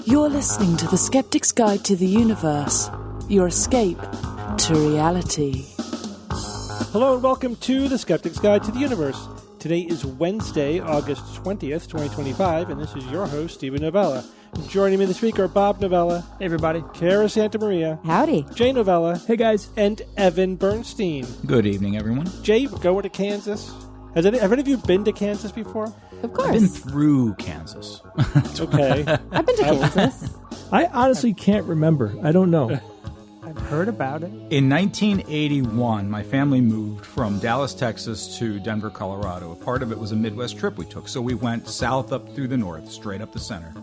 You're listening to The Skeptic's Guide to the Universe, your escape to reality. Hello and welcome to The Skeptic's Guide to the Universe. Today is Wednesday, August 20th, 2025, and this is your host, Stephen Novella. Joining me this week are Bob Novella. Hey, everybody. Cara Santa Maria. Howdy. Jay Novella. Hey, guys. And Evan Bernstein. Good evening, everyone. Jay, going to Kansas. Have any of you been to Kansas before? Of course. I've been through Kansas. Okay. I've been to Kansas. I honestly can't remember. I don't know. I've heard about it. In 1981, my family moved from Dallas, Texas to Denver, Colorado. A part of it was a Midwest trip we took. So we went south up through the north, straight up the center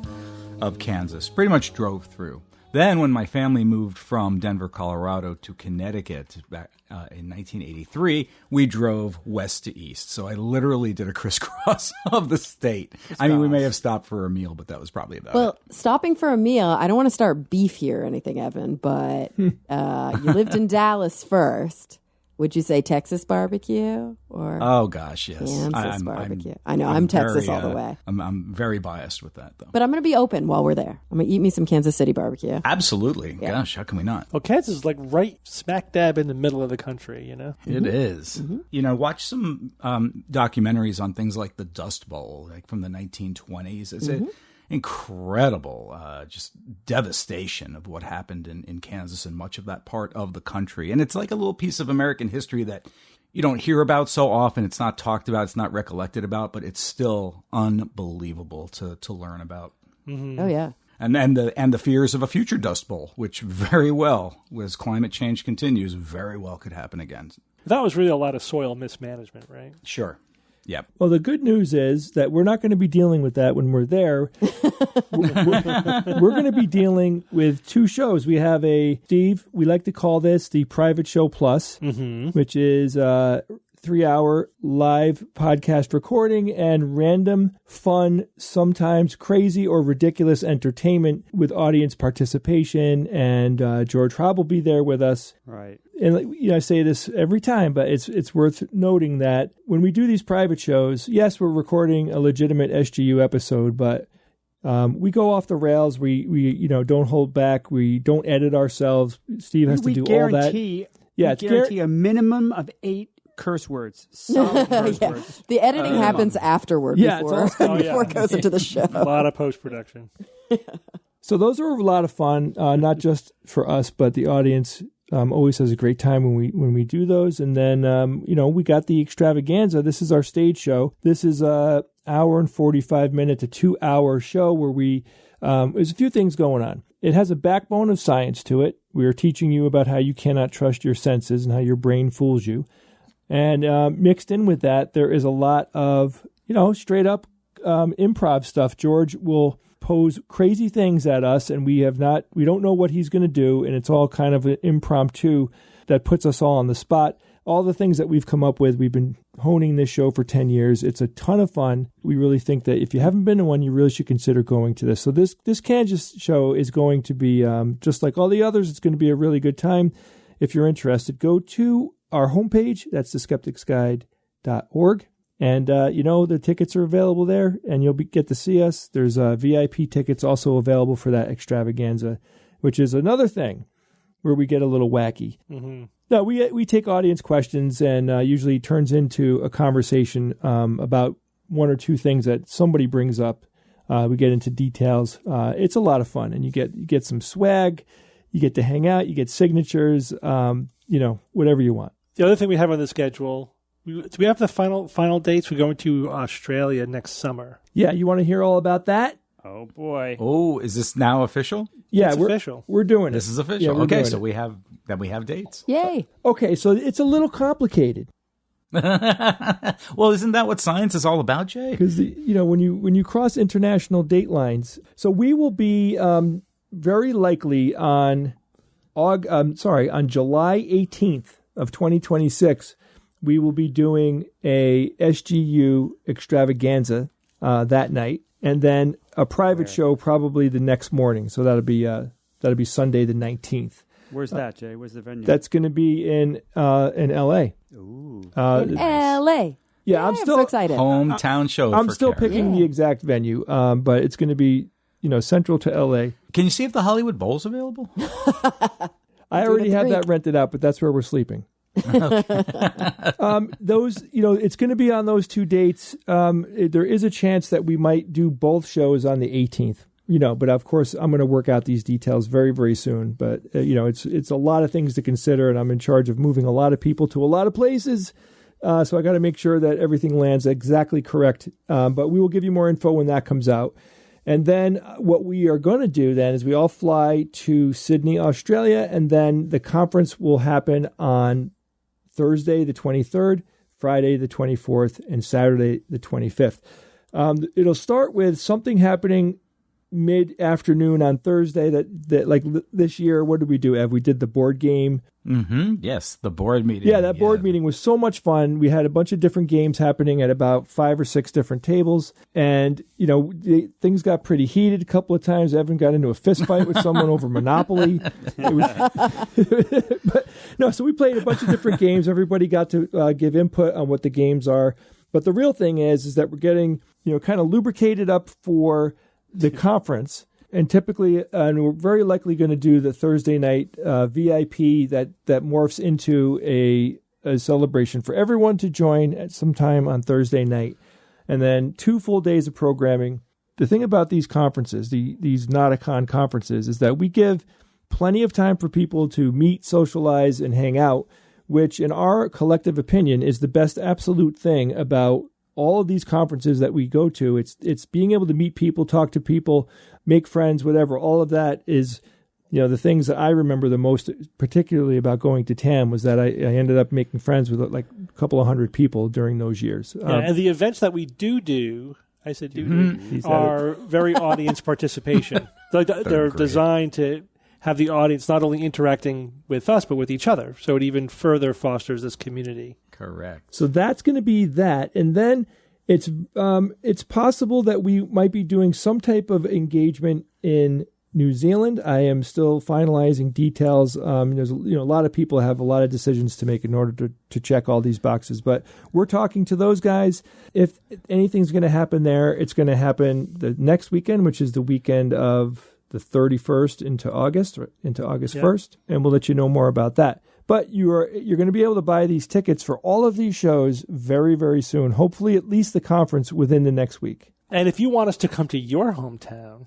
of Kansas. Pretty much drove through. Then when my family moved from Denver, Colorado to Connecticut back in 1983, we drove west to east. So I literally did a crisscross of the state. I mean, we may have stopped for a meal, but that was probably about it. Well, stopping for a meal, I don't want to start beef here or anything, Evan, but you lived in Dallas first. Would you say Texas barbecue or Oh gosh, yes. Kansas barbecue? I know, I'm Texas all the way. I'm very biased with that, though. But I'm going to be open while we're there. I'm going to eat me some Kansas City barbecue. Absolutely. Yeah. Gosh, how can we not? Well, Kansas is like right smack dab in the middle of the country, you know? It is. Mm-hmm. You know, watch some documentaries on things like the Dust Bowl, like from the 1920s. It's an incredible just devastation of what happened in Kansas and much of that part of the country. And it's like a little piece of American history that you don't hear about so often. It's not talked about. It's not recollected about, but it's still unbelievable to learn about. Mm-hmm. Oh, yeah. And the fears of a future Dust Bowl, which very well, as climate change continues, very well could happen again. That was really a lot of soil mismanagement, right? Sure. Yep. Well, the good news is that we're not going to be dealing with that when we're there. We're going to be dealing with two shows. We have Steve, we like to call this the Private Show Plus, which is 3-hour live podcast recording and random, fun, sometimes crazy or ridiculous entertainment with audience participation. And George Hobb will be there with us. Right. And I say this every time, but it's worth noting that when we do these private shows, yes, we're recording a legitimate SGU episode, but we go off the rails. We don't hold back. We don't edit ourselves. Steve has to do all that. Yeah, we guarantee a minimum of 8 curse words. Solid curse words. The editing happens afterward before it goes into the show. A lot of post-production. So those are a lot of fun, not just for us, but the audience always has a great time when we do those. And then, we got the extravaganza. This is our stage show. This is a hour and 45 minute to 2 hour show where there's a few things going on. It has a backbone of science to it. We are teaching you about how you cannot trust your senses and how your brain fools you. And mixed in with that, there is a lot of, straight up improv stuff. George will pose crazy things at us, and we don't know what he's going to do, and it's all kind of an impromptu that puts us all on the spot. All the things that we've come up with, we've been honing this show for 10 years. It's a ton of fun. We really think that if you haven't been to one, you really should consider going to this. So this Kansas show is going to be, just like all the others, it's going to be a really good time. If you're interested, go to our homepage. That's theskepticsguide.org. And, the tickets are available there, and you'll get to see us. There's VIP tickets also available for that extravaganza, which is another thing where we get a little wacky. Mm-hmm. No, we take audience questions, and usually turns into a conversation about one or two things that somebody brings up. We get into details. It's a lot of fun, and you get some swag. You get to hang out. You get signatures, whatever you want. The other thing we have on the schedule, do we have the final dates? We're going to Australia next summer. Yeah, you want to hear all about that? Oh, boy. Oh, is this now official? Yeah, it's official. We're doing it. This is official. Yeah, okay, so we have dates. Yay. Okay, so it's a little complicated. Well, isn't that what science is all about, Jay? Because when you cross international date lines, so we will be very likely on July 18th of 2026. We will be doing a SGU extravaganza that night, and then a private show probably the next morning. So that'll be Sunday the 19th. Where's that, Jay? Where's the venue? That's going to be in L.A. Ooh. In L.A. Yeah, I'm so excited. Hometown show. I'm still picking the exact venue, but it's going to be, central to LA. Can you see if the Hollywood Bowl's available? I already have that rented out, but that's where we're sleeping. Those, it's going to be on those 2 dates. There is a chance that we might do both shows on the 18th. But of course, I'm going to work out these details very, very soon. But it's a lot of things to consider, and I'm in charge of moving a lot of people to a lot of places. So I got to make sure that everything lands exactly correct. But we will give you more info when that comes out. And then what we are going to do then is we all fly to Sydney, Australia, and then the conference will happen on Thursday the 23rd, Friday the 24th, and Saturday the 25th. It'll start with something happening mid-afternoon on Thursday that like this year, what did we do, Ev? We did the board game. Mm-hmm. Yes, the board meeting. Yeah, that board meeting was so much fun. We had a bunch of different games happening at about 5 or 6 different tables. And, things got pretty heated a couple of times. Evan got into a fist fight with someone over Monopoly. So we played a bunch of different games. Everybody got to give input on what the games are. But the real thing is that we're getting, kind of lubricated up for the conference. And typically, and we're very likely going to do the Thursday night VIP that morphs into a celebration for everyone to join at some time on Thursday night. And then 2 full days of programming. The thing about these conferences, these Nauticon conferences, is that we give plenty of time for people to meet, socialize, and hang out, which in our collective opinion is the best absolute thing about all of these conferences that we go to. It's being able to meet people, talk to people, make friends, whatever. All of that is, the things that I remember the most, particularly about going to TAM, was that I ended up making friends with like a couple of hundred people during those years. And the events that we do, I said are very audience participation. They're designed to have the audience not only interacting with us, but with each other. So it even further fosters this community. Correct. So that's going to be that. And then it's possible that we might be doing some type of engagement in New Zealand. I am still finalizing details. There's a lot of people have a lot of decisions to make in order to check all these boxes. But we're talking to those guys. If anything's going to happen there, it's going to happen the next weekend, which is the weekend of the 31st into August 1st. And we'll let you know more about that. But you're going to be able to buy these tickets for all of these shows very, very soon. Hopefully, at least the conference within the next week. And if you want us to come to your hometown,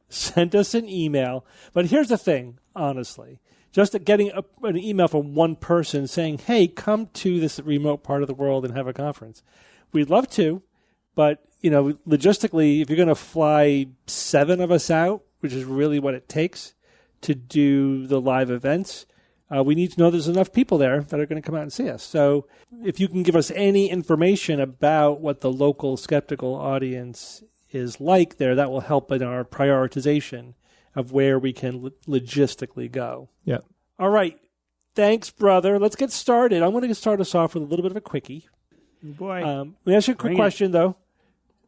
send us an email. But here's the thing, honestly. Just getting an email from one person saying, hey, come to this remote part of the world and have a conference. We'd love to, but, logistically, if you're going to fly 7 of us out, which is really what it takes to do the live events, we need to know there's enough people there that are going to come out and see us. So if you can give us any information about what the local skeptical audience is like there, that will help in our prioritization of where we can logistically go. Yeah. All right. Thanks, brother. Let's get started. I'm going to start us off with a little bit of a quickie. Boy. Let me ask you a quick question, though.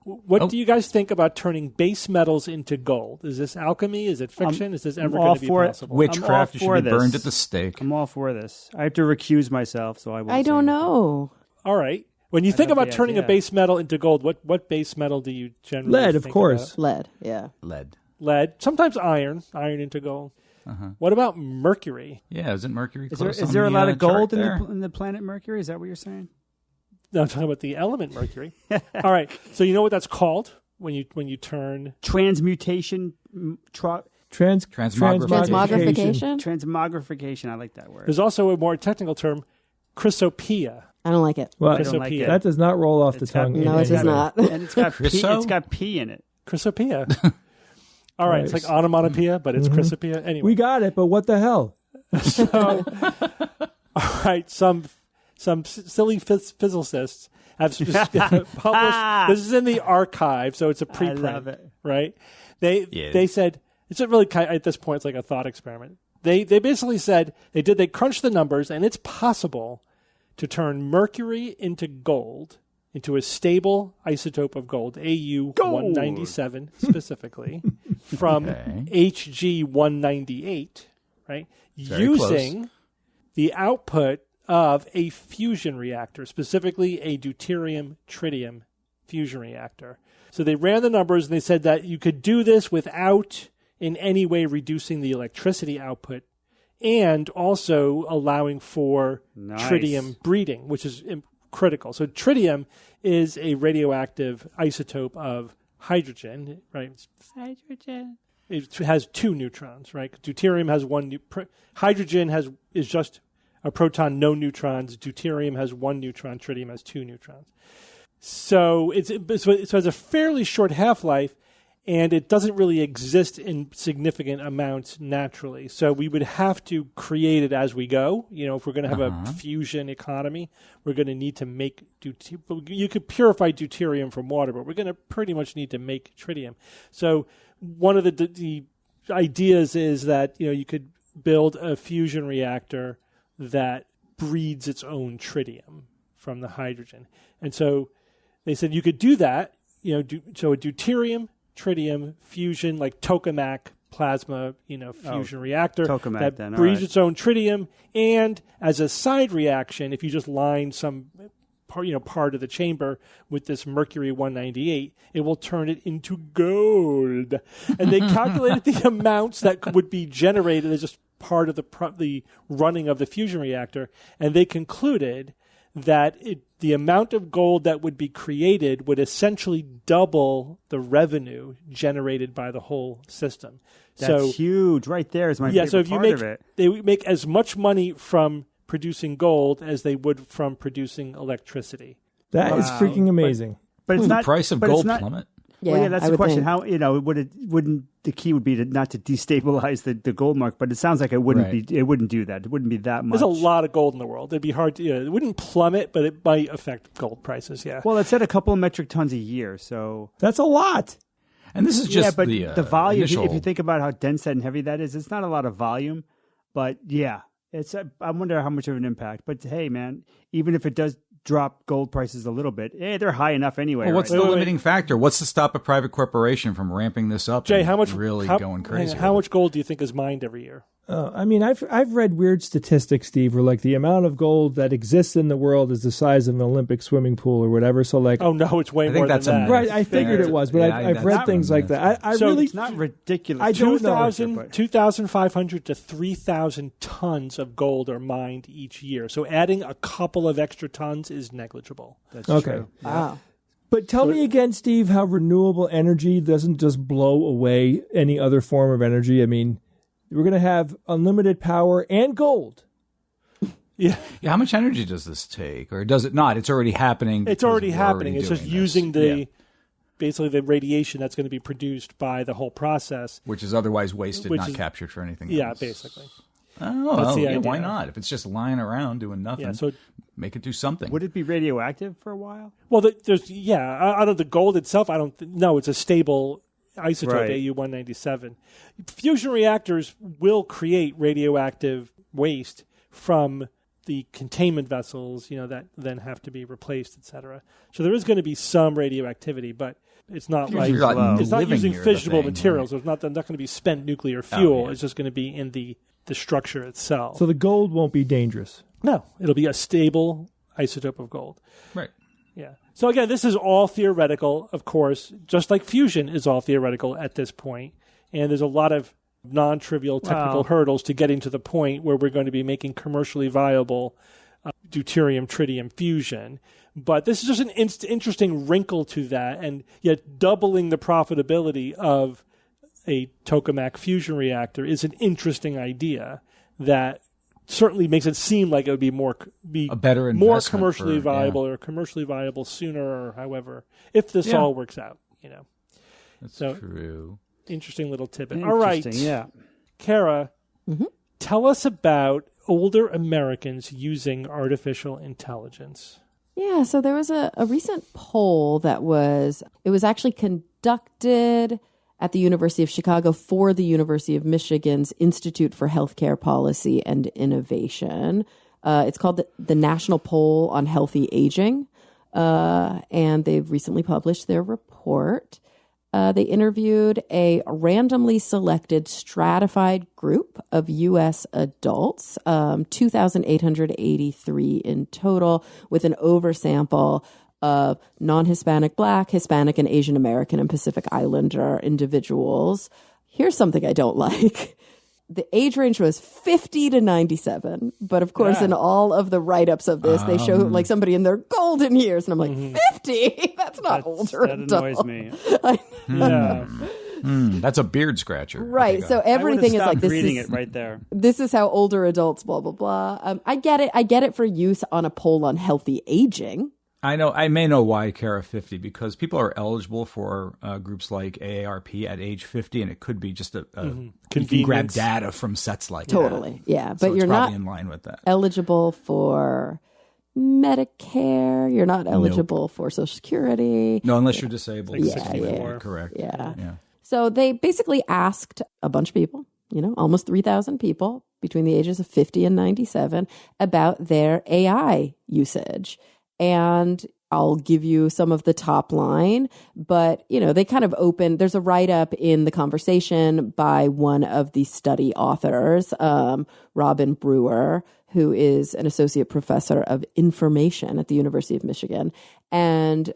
What do you guys think about turning base metals into gold? Is this alchemy? Is it fiction? Is this ever going to be possible? Witchcraft should be burned at the stake. I'm all for this. I have to recuse myself, so I won't. I don't know. All right. When you think about turning a base metal into gold, what base metal do you generally Lead, think of course. about? Lead, yeah. Lead. Sometimes iron into gold. Uh-huh. What about Mercury? Yeah, isn't Mercury close? Is there a lot of gold in the planet Mercury? Is that what you're saying? No, I'm talking about the element Mercury. All right. So you know what that's called when you turn transmutation, transmogrification. Transmogrification. I like that word. There's also a more technical term, chrysopia. I don't like it. Well, I don't like it. That does not roll off the tongue. No, it does not. And it's got P in it. Chrysopia. All right. It's like onomatopoeia, but it's chrysopia. Anyway. We got it, but what the hell? So, all right. Some silly physicists have published. This is in the archive, so it's a preprint. I love it. Right? They said it's a really at this point it's like a thought experiment. They basically said they crunched the numbers, and it's possible to turn mercury into gold, into a stable isotope of gold, Au-197 specifically, from Hg-198, right? Very using close. the output of a fusion reactor, specifically a deuterium-tritium fusion reactor. So they ran the numbers, and they said that you could do this without in any way reducing the electricity output and also allowing for tritium breeding, which is critical. So tritium is a radioactive isotope of hydrogen, right? Hydrogen. It has 2 neutrons, right? Deuterium has 1. Hydrogen is just a proton, no neutrons. Deuterium has 1 neutron. Tritium has 2 neutrons. So it has a fairly short half-life, and it doesn't really exist in significant amounts naturally. So we would have to create it as we go. If we're going to have a fusion economy, we're going to need to make you could purify deuterium from water, but we're going to pretty much need to make tritium. So one of the ideas is that you could build a fusion reactor that breeds its own tritium from the hydrogen. And so they said you could do that, so a deuterium, tritium fusion, like tokamak plasma, fusion reactor that breeds its own tritium. And as a side reaction, if you just line some part of the chamber with this Mercury 198, it will turn it into gold. And they calculated the amounts that would be generated as just part of the running of the fusion reactor, and they concluded that the amount of gold that would be created would essentially double the revenue generated by the whole system. That's huge. Right there is my favorite part of it. They would make as much money from producing gold as they would from producing electricity. That is freaking amazing. But it's not the price of gold plummet. Yeah, that's the question. How wouldn't the key would be not to destabilize the gold market? But it sounds like it wouldn't be. It wouldn't do that. It wouldn't be that much. There's a lot of gold in the world. It'd be hard to. It wouldn't plummet, but it might affect gold prices. Yeah. Well, it said a couple of metric tons a year, so that's a lot. And this is just the volume. Initial... If you think about how dense and heavy that is, it's not a lot of volume. But yeah, it's. I wonder how much of an impact. But hey, man, even if it does drop gold prices a little bit, they're high enough anyway. Well, what's the limiting factor? What's to stop a private corporation from ramping this up? Jay, going crazy? How much gold do you think is mined every year? I mean, I've read weird statistics, Steve, where like the amount of gold that exists in the world is the size of an Olympic swimming pool or whatever. So like, oh no, it's way more than that. Right, I figured it was, but I've read things like that. I really, it's not ridiculous. I don't know. 2,500 to 3,000 tons of gold are mined each year. So adding a couple of extra tons is negligible. That's true. Wow. But tell me again, Steve, how renewable energy doesn't just blow away any other form of energy. I mean, we're going to have unlimited power and gold. Yeah. How much energy does this take? Or does it not? It's already happening. It's already happening. It's just using basically the radiation that's going to be produced by the whole process. Which is otherwise wasted, not captured for anything else. Yeah, basically. Oh, why not? If it's just lying around doing nothing, make it do something. Would it be radioactive for a while? Well, out of the gold itself, no, it's a stable isotope, AU-197. Fusion reactors will create radioactive waste from the containment vessels, that then have to be replaced, etc. So there is going to be some radioactivity, but it's not it's not using fissionable materials. Right. It's not going to be spent nuclear fuel. It's just going to be in the structure itself. So the gold won't be dangerous. No, it'll be a stable isotope of gold. Right. Yeah. So again, this is all theoretical, of course, just like fusion is all theoretical at this point. And there's a lot of non-trivial technical hurdles to getting to the point where we're going to be making commercially viable deuterium-tritium fusion. But this is just an interesting wrinkle to that, and yet doubling the profitability of a tokamak fusion reactor is an interesting idea that certainly makes it seem like it would be a better more commercially viable or commercially viable sooner or however, if this all works out, That's true. Interesting little tidbit. All right. Yeah. Kara, tell us about older Americans using artificial intelligence. Yeah, so there was a recent poll that was actually conducted at the University of Chicago for the University of Michigan's Institute for Healthcare Policy and Innovation. It's called the National Poll on Healthy Aging, and they've recently published their report. They interviewed a randomly selected stratified group of U.S. adults, 2,883 in total, with an oversample of non-Hispanic, Black, Hispanic, and Asian American and Pacific Islander individuals. Here's something I don't like. The age range was 50 to 97. But of course, in all of the write-ups of this, they show like somebody in their golden years. And I'm like, 50? That's not older That adult. annoys me. Yeah. That's a beard scratcher. Right. So everything is like, this reading is, it right there. this is how older adults, blah, blah, blah. I get it. I get it for use on a poll on healthy aging. I may know why Kara 50, because people are eligible for groups like AARP at age 50, and it could be just a you can grab data from sets like that. Totally, yeah. But So you're not in line with that. eligible for Medicare. You're not eligible for Social Security. No, unless you're disabled. Like 64, correct. Yeah. Yeah. So they basically asked a bunch of people, almost 3,000 people between the ages of 50 and 97 about their AI usage. And I'll give you some of the top line, but, they kind of open, there's a write-up in The Conversation by one of the study authors, Robin Brewer, who is an associate professor of information at the University of Michigan. And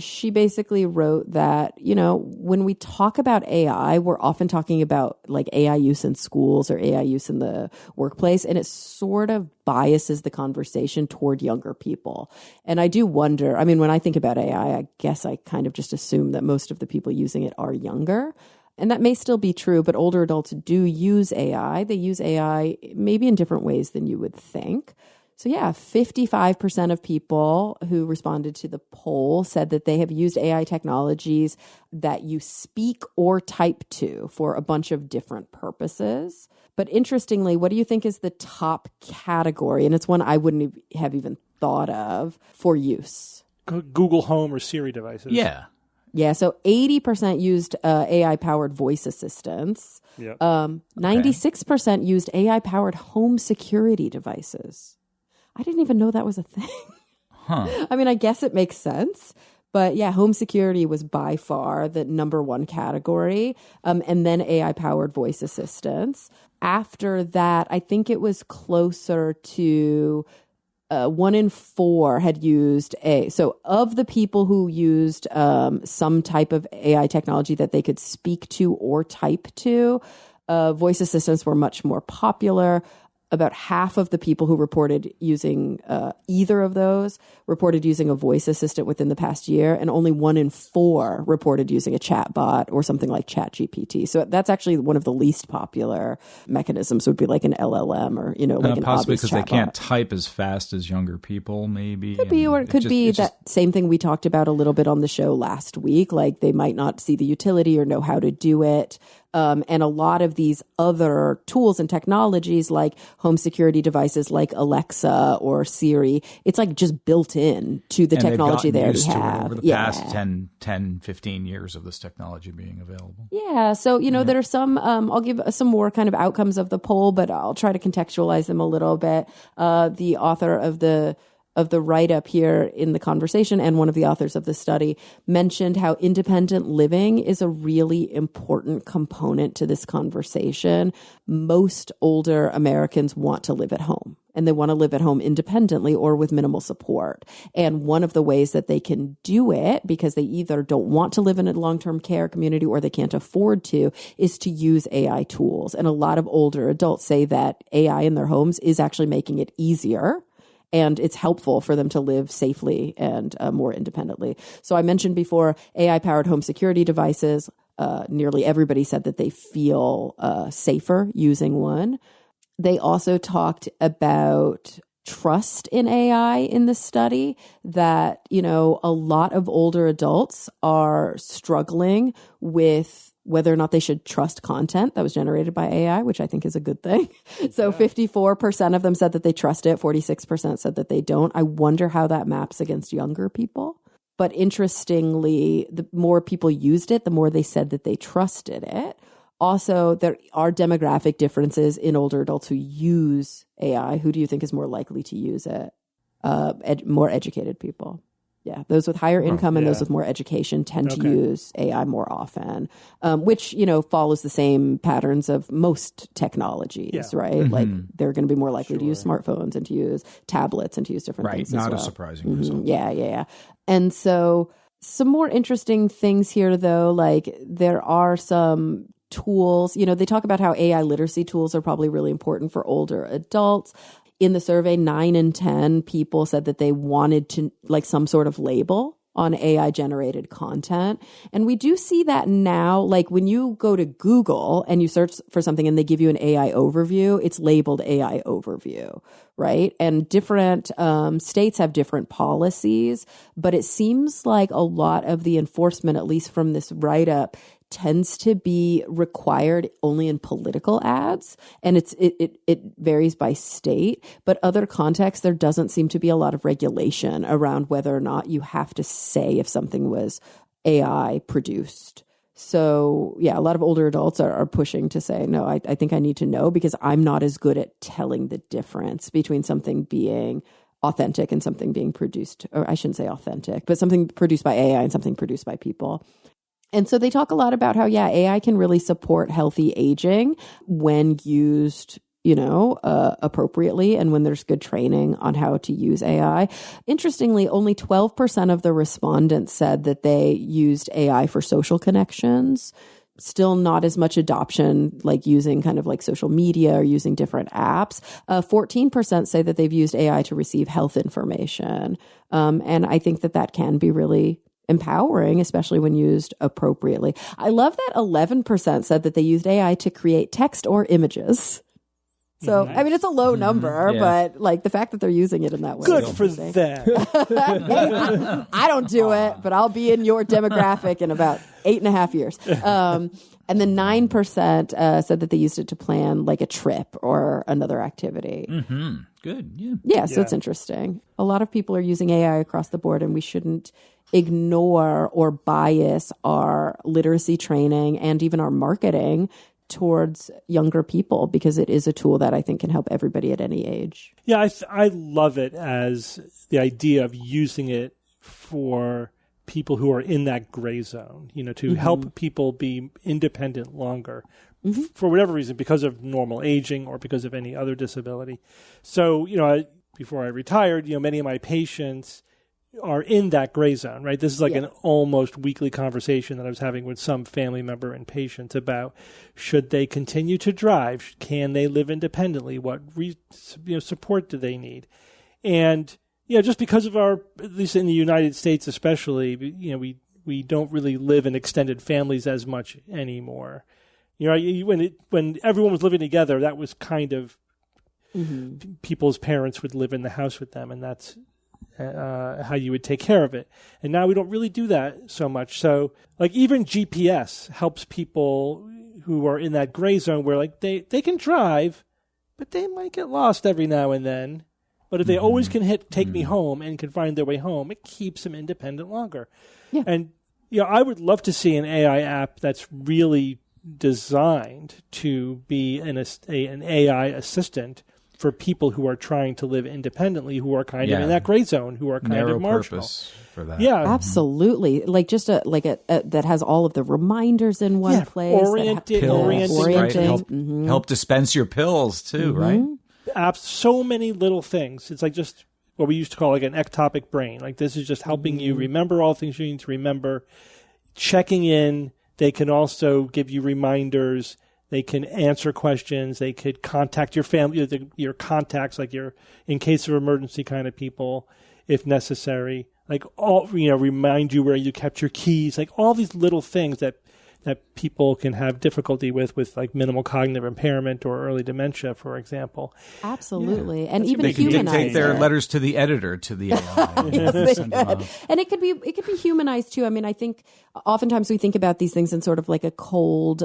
she basically wrote that, when we talk about AI, we're often talking about like AI use in schools or AI use in the workplace, and it sort of biases the conversation toward younger people. And I do wonder, when I think about AI, I guess I kind of just assume that most of the people using it are younger. And that may still be true, but older adults do use AI. They use AI maybe in different ways than you would think. So 55% of people who responded to the poll said that they have used AI technologies that you speak or type to for a bunch of different purposes. But interestingly, what do you think is the top category? And it's one I wouldn't have even thought of for use. Google Home or Siri devices. Yeah. Yeah, so 80% used AI-powered voice assistants. Yep. 96% used AI-powered home security devices. I didn't even know that was a thing. Huh. I guess it makes sense. But yeah, home security was by far the number one category. And then AI-powered voice assistants. After that, I think it was closer to 1 in 4 had used so of the people who used some type of AI technology that they could speak to or type to, voice assistants were much more popular. About half of the people who reported using either of those reported using a voice assistant within the past year, and only 1 in 4 reported using a chatbot or something like ChatGPT. So that's actually one of the least popular mechanisms. Would be like an LLM or like an possibly because they can't type as fast as younger people. Maybe could be, or it could be that same thing we talked about a little bit on the show last week. Like they might not see the utility or know how to do it. And a lot of these other tools and technologies like home security devices like Alexa or Siri, it's like just built in to the technology they already have. Over the past 10, 15 years of this technology being available. Yeah. So, there are some, I'll give some more kind of outcomes of the poll, but I'll try to contextualize them a little bit. The author of the write-up here in The Conversation and one of the authors of the study mentioned how independent living is a really important component to this conversation. Most older Americans want to live at home, and they want to live at home independently or with minimal support. And one of the ways that they can do it, because they either don't want to live in a long-term care community or they can't afford to, is to use AI tools. And a lot of older adults say that AI in their homes is actually making it easier, and it's helpful for them to live safely and more independently. So I mentioned before AI-powered home security devices. Nearly everybody said that they feel safer using one. They also talked about trust in AI in the study, that, a lot of older adults are struggling with whether or not they should trust content that was generated by AI, which I think is a good thing. So 54% of them said that they trust it. 46% said that they don't. I wonder how that maps against younger people. But interestingly, the more people used it, the more they said that they trusted it. Also, there are demographic differences in older adults who use AI. Who do you think is more likely to use it? More educated people. Yeah, those with higher income and those with more education tend to use AI more often, which, follows the same patterns of most technologies, right? Mm-hmm. Like they're going to be more likely to use smartphones and to use tablets and to use different things as well. Not a surprising result. Yeah. And so some more interesting things here, though, like there are some tools, they talk about how AI literacy tools are probably really important for older adults. In the survey, 9 in 10 people said that they wanted to like some sort of label on AI generated content. And we do see that now, like when you go to Google and you search for something and they give you an AI overview, it's labeled AI overview, right? And different states have different policies, but it seems like a lot of the enforcement, at least from this write-up, tends to be required only in political ads, and it varies by state. But other contexts, there doesn't seem to be a lot of regulation around whether or not you have to say if something was AI produced. So yeah, a lot of older adults are pushing to say, no, I think I need to know because I'm not as good at telling the difference between something being authentic and something being produced, or I shouldn't say authentic, but something produced by AI and something produced by people. And so they talk a lot about how, AI can really support healthy aging when used, appropriately and when there's good training on how to use AI. Interestingly, only 12% of the respondents said that they used AI for social connections. Still not as much adoption, like using kind of like social media or using different apps. 14% say that they've used AI to receive health information. And I think that can be really empowering, especially when used appropriately. I love that 11% said that they used AI to create text or images. So, nice. I mean, it's a low number, but like the fact that they're using it in that way. Good for them. I don't do it, but I'll be in your demographic in about 8.5 years. And then 9% said that they used it to plan like a trip or another activity. Mm-hmm. Good. Yeah. So it's interesting. A lot of people are using AI across the board, and we shouldn't ignore or bias our literacy training and even our marketing towards younger people, because it is a tool that I think can help everybody at any age. Yeah, I love it as the idea of using it for people who are in that gray zone, to help people be independent longer for whatever reason, because of normal aging or because of any other disability. So, before I retired, many of my patients are in that gray zone, right? This is like an almost weekly conversation that I was having with some family member and patients about, should they continue to drive? Can they live independently? What support do they need? And just because of at least in the United States especially, we don't really live in extended families as much anymore. When everyone was living together, that was kind of people's parents would live in the house with them, and that's how you would take care of it. And now we don't really do that so much. So like even GPS helps people who are in that gray zone where like they can drive, but they might get lost every now and then. But if they always can hit take me home and can find their way home, it keeps them independent longer. Yeah. And I would love to see an AI app that's really designed to be an AI assistant for people who are trying to live independently, who are kind of in that gray zone, who are kind narrow of marginal. Purpose for that. Yeah, absolutely. Like just a that has all of the reminders in one place. Orienting. Right? Help dispense your pills too, right? So many little things. It's like just what we used to call like an ectopic brain. Like this is just helping you remember all things you need to remember. Checking in. They can also give you reminders. They can answer questions. They could contact your family, your contacts, like your in case of emergency kind of people, if necessary. Like remind you where you kept your keys. Like all these little things that people can have difficulty with like minimal cognitive impairment or early dementia, for example. Absolutely, and even they can humanize dictate their letters to the editor to the AI. Yes, they could. And it could be humanized too. I mean, I think oftentimes we think about these things in sort of like a cold,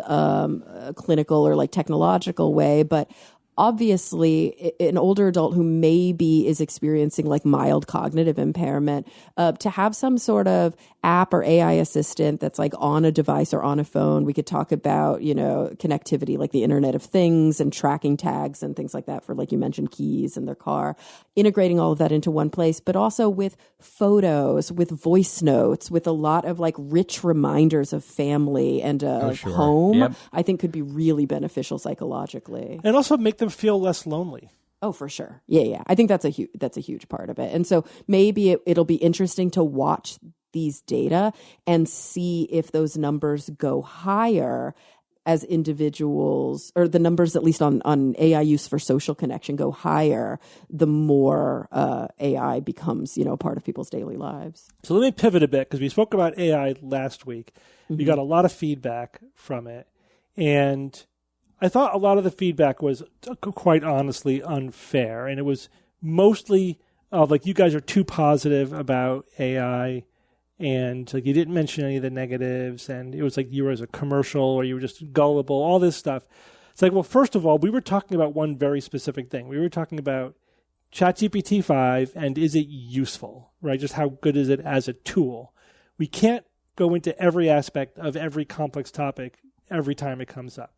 clinical or like technological way, but obviously an older adult who maybe is experiencing like mild cognitive impairment, to have some sort of app or AI assistant that's like on a device or on a phone. We could talk about, connectivity, like the Internet of Things and tracking tags and things like that for, like you mentioned, keys in their car, integrating all of that into one place, but also with photos, with voice notes, with a lot of like rich reminders of family and of home, I think could be really beneficial psychologically. And also make them feel less lonely. Oh, for sure. Yeah. I think that's a huge part of it. And so maybe it'll be interesting to watch these data and see if those numbers go higher as individuals, or the numbers at least on AI use for social connection go higher, the more AI becomes, part of people's daily lives. So let me pivot a bit, because we spoke about AI last week. We got a lot of feedback from it. And I thought a lot of the feedback was quite honestly unfair. And it was mostly of like, you guys are too positive about AI. And like you didn't mention any of the negatives, and it was like you were as a commercial or you were just gullible, all this stuff. It's like, well, first of all, we were talking about one very specific thing. We were talking about ChatGPT 5 and is it useful, right? Just how good is it as a tool? We can't go into every aspect of every complex topic every time it comes up.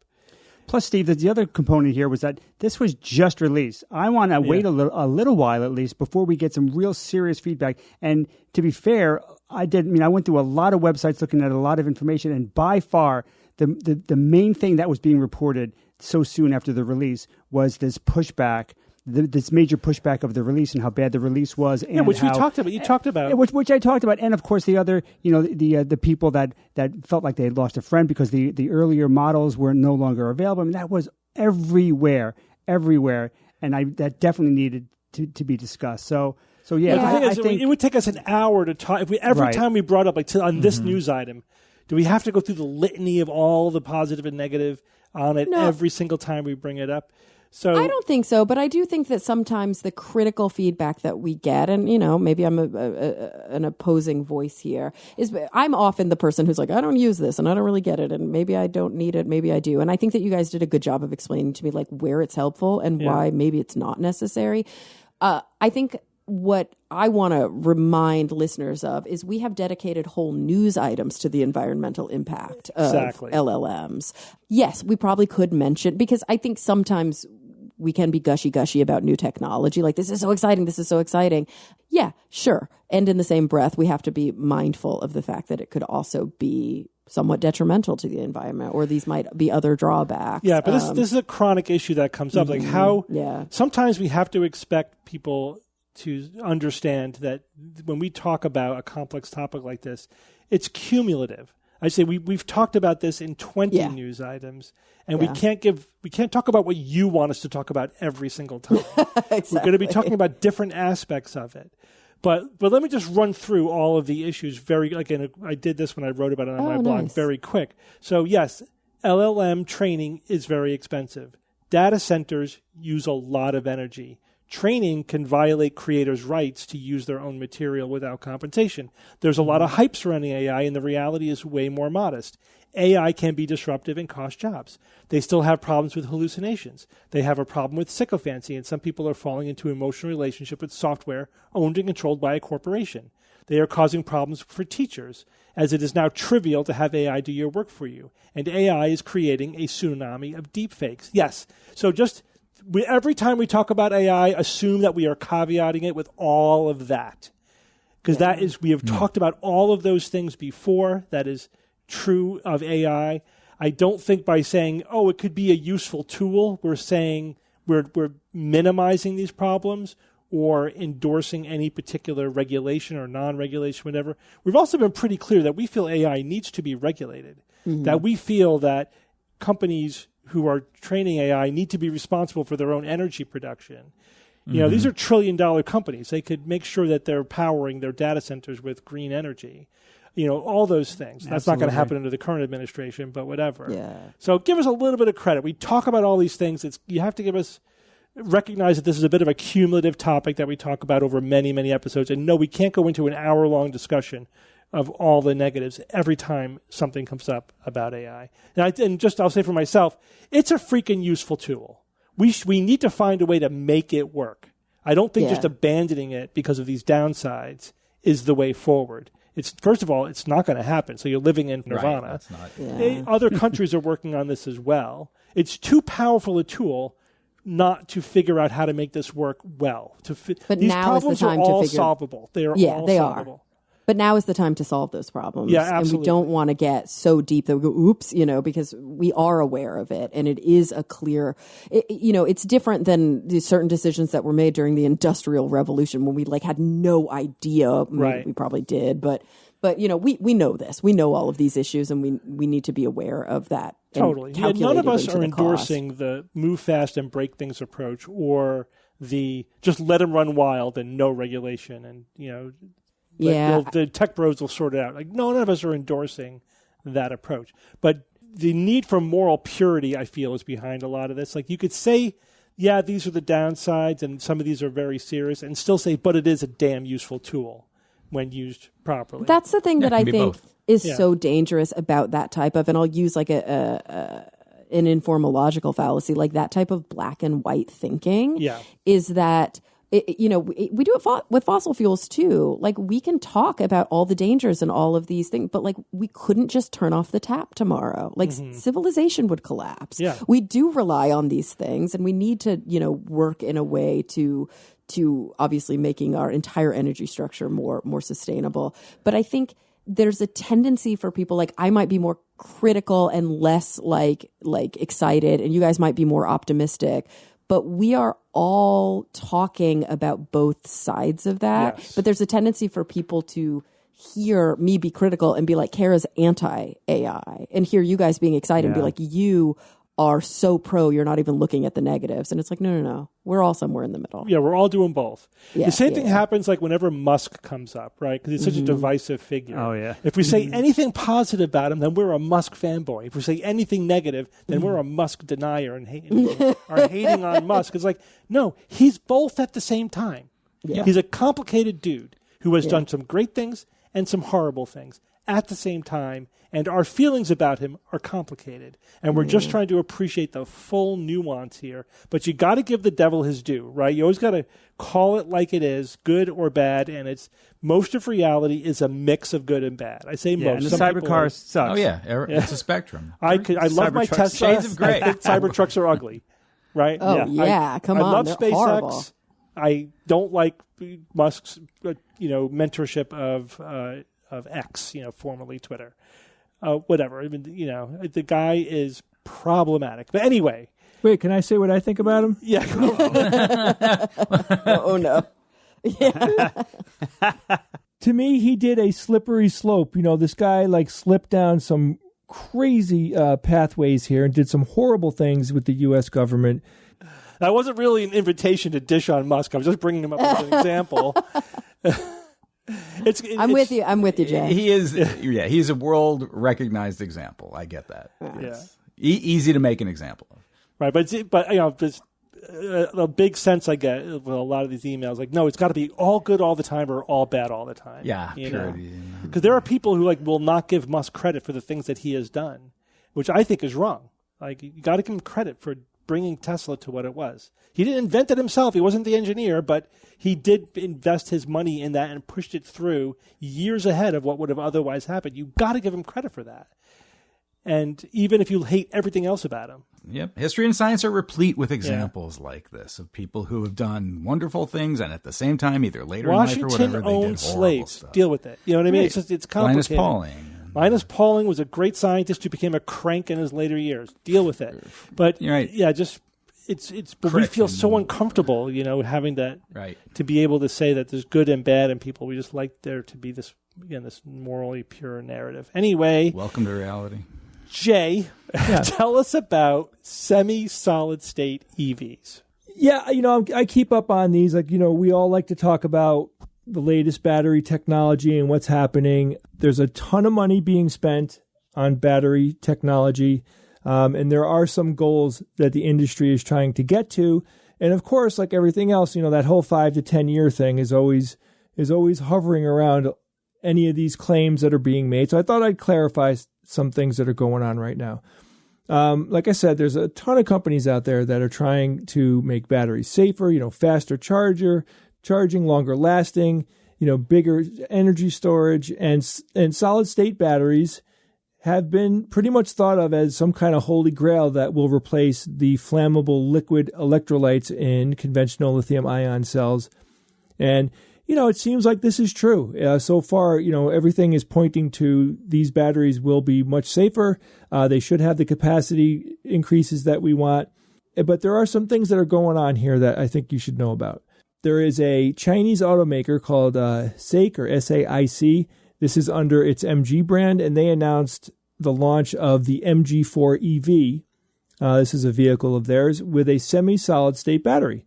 Plus, Steve, the other component here was that this was just released. I want to wait a little while at least before we get some real serious feedback. And to be fair, I went through a lot of websites looking at a lot of information, and by far the main thing that was being reported so soon after the release was this pushback, this major pushback of the release and how bad the release was. And which we talked about. You talked about. Which I talked about. And of course, the other, the people that felt like they had lost a friend because the earlier models were no longer available. I mean, that was everywhere. And that definitely needed to be discussed. So yeah, I think it would take us an hour to talk. If every time we brought up, like on this news item, do we have to go through the litany of all the positive and negative on it every single time we bring it up? So I don't think so, but I do think that sometimes the critical feedback that we get, and maybe I'm an opposing voice here, is I'm often the person who's like, I don't use this and I don't really get it, and maybe I don't need it, maybe I do. And I think that you guys did a good job of explaining to me like where it's helpful and why maybe it's not necessary. I think what I want to remind listeners of is we have dedicated whole news items to the environmental impact of LLMs. Yes, we probably could mention, because I think sometimes we can be gushy about new technology. Like, this is so exciting. Yeah, sure. And in the same breath, we have to be mindful of the fact that it could also be somewhat detrimental to the environment, or these might be other drawbacks. Yeah, but this is a chronic issue that comes up. Like how sometimes we have to expect people to understand that when we talk about a complex topic like this, it's cumulative. I say we've talked about this in 20 news items, and we can't talk about what you want us to talk about every single time. Exactly. We're going to be talking about different aspects of it. But let me just run through all of the issues I did this when I wrote about it on my blog very quick. So yes, LLM training is very expensive. Data centers use a lot of energy. Training can violate creators' rights to use their own material without compensation. There's a lot of hype surrounding AI, and the reality is way more modest. AI can be disruptive and cost jobs. They still have problems with hallucinations. They have a problem with sycophancy, and some people are falling into emotional relationship with software owned and controlled by a corporation. They are causing problems for teachers, as it is now trivial to have AI do your work for you. And AI is creating a tsunami of deepfakes. Yes, so every time we talk about AI, assume that we are caveating it with all of that. Because we have talked about all of those things before. That is true of AI. I don't think by saying, it could be a useful tool, we're saying we're minimizing these problems or endorsing any particular regulation or non-regulation, whatever. We've also been pretty clear that we feel AI needs to be regulated, that we feel that companies who are training AI need to be responsible for their own energy production. These are trillion-dollar companies. They could make sure that they're powering their data centers with green energy. All those things. That's not going to happen under the current administration, but whatever. Yeah. So give us a little bit of credit. We talk about all these things. You have to recognize that this is a bit of a cumulative topic that we talk about over many, many episodes. And no, we can't go into an hour-long discussion of all the negatives every time something comes up about AI. And I'll say for myself, it's a freaking useful tool. we need to find a way to make it work. I don't think Yeah. just abandoning it because of these downsides is the way forward. It's first of all, it's not going to happen. So you're living in nirvana. Right, that's not. Yeah. Other countries are working on this as well. It's too powerful a tool not to figure out how to make this work well. But these now is the problems time are to all figure- solvable. They are Yeah, all they solvable. are. But now is the time to solve those problems. Yeah, And absolutely. we don't want to get so deep that we go, oops, because we are aware of it. And it is a clear, it's different than the certain decisions that were made during the Industrial Revolution when we had no idea. I mean, Right. we probably did, but we know this. We know all of these issues, and we need to be aware of that. and Totally. Yeah, calculate none of it us into are the cost. endorsing the move fast and break things approach or the just let them run wild and no regulation and, Yeah. the tech bros will sort it out. None of us are endorsing that approach. But the need for moral purity, I feel, is behind a lot of this. You could say, yeah, these are the downsides and some of these are very serious and still say, but it is a damn useful tool when used properly. That's the thing that I can be think both. is Yeah. so dangerous about that type of, and I'll use an informal logical fallacy, that type of black and white thinking. Yeah. Is that we do it with fossil fuels too. We can talk about all the dangers and all of these things, but we couldn't just turn off the tap tomorrow. Civilization would collapse. Yeah. We do rely on these things, and we need to work in a way to obviously making our entire energy structure more sustainable. But I think there's a tendency for people I might be more critical and less excited, and you guys might be more optimistic. But we are all talking about both sides of that. Yes. But there's a tendency for people to hear me be critical and be like, Kara's anti-AI, and hear you guys being excited and be Yeah. like, you are so pro, you're not even looking at the negatives. And it's no. We're all somewhere in the middle. Yeah, we're all doing both. Yeah, the same thing yeah. happens whenever Musk comes up, right? Because he's such a divisive figure. Oh, yeah. If we say anything positive about him, then we're a Musk fanboy. If we say anything negative, then we're a Musk denier and are hating on Musk. It's no, he's both at the same time. Yeah. He's a complicated dude who has done some great things and some horrible things at the same time, and our feelings about him are complicated. And we're just trying to appreciate the full nuance here. But you got to give the devil his due, right? You always got to call it like it is, good or bad, and most of reality is a mix of good and bad. I say Yeah, most. and the Some people cybercar sucks. Oh yeah, it's a spectrum. I love my Cybertrucks. Tesla. Shades of gray. I think Cybertrucks are ugly, right? Oh, yeah, come I on, love they're SpaceX. horrible. I don't like Musk's, mentorship of X, formerly Twitter. Whatever. The guy is problematic. But anyway. Wait, can I say what I think about him? Yeah. Go on. Oh no. To me, he did a slippery slope. This guy slipped down some crazy pathways here and did some horrible things with the U.S. government. That wasn't really an invitation to dish on Musk. I was just bringing him up as an example. I'm with you. I'm with you, Jay. He is. Yeah, he's a world recognized example. I get that. Yeah. Easy to make an example of. Right, but there's a big sense I get with a lot of these emails. No, it's got to be all good all the time or all bad all the time. Yeah, purity. Because there are people who will not give Musk credit for the things that he has done, which I think is wrong. You got to give him credit for bringing Tesla to what it was. He didn't invent it himself. He wasn't the engineer, but he did invest his money in that and pushed it through years ahead of what would have otherwise happened. You got to give him credit for that. And even if you hate everything else about him. Yep. History and science are replete with examples like this of people who have done wonderful things and at the same time, either later in life or Washington whatever, they did owned horrible slaves. stuff. Deal with it. You know what I mean? Right. It's complicated. Linus Pauling. Linus Pauling was a great scientist who became a crank in his later years. Deal with it. But You're right. yeah, just but we feel so uncomfortable, having that to be able to say that there's good and bad in people. We just like there to be this morally pure narrative. Anyway, Welcome to reality. Jay, tell us about semi-solid state EVs. Yeah, I keep up on these. We all like to talk about the latest battery technology and what's happening. There's a ton of money being spent on battery technology, and there are some goals that the industry is trying to get to. And of course, like everything else, that whole 5 to 10 year thing is always hovering around any of these claims that are being made. So I thought I'd clarify some things that are going on right now. Like I said, there's a ton of companies out there that are trying to make batteries safer, faster charging, longer lasting, bigger energy storage, and solid state batteries have been pretty much thought of as some kind of holy grail that will replace the flammable liquid electrolytes in conventional lithium ion cells. And, it seems like this is true. So far, everything is pointing to these batteries will be much safer. They should have the capacity increases that we want. But there are some things that are going on here that I think you should know about. There is a Chinese automaker called SAIC, or SAIC. This is under its MG brand, and they announced the launch of the MG4 EV. This is a vehicle of theirs with a semi-solid state battery.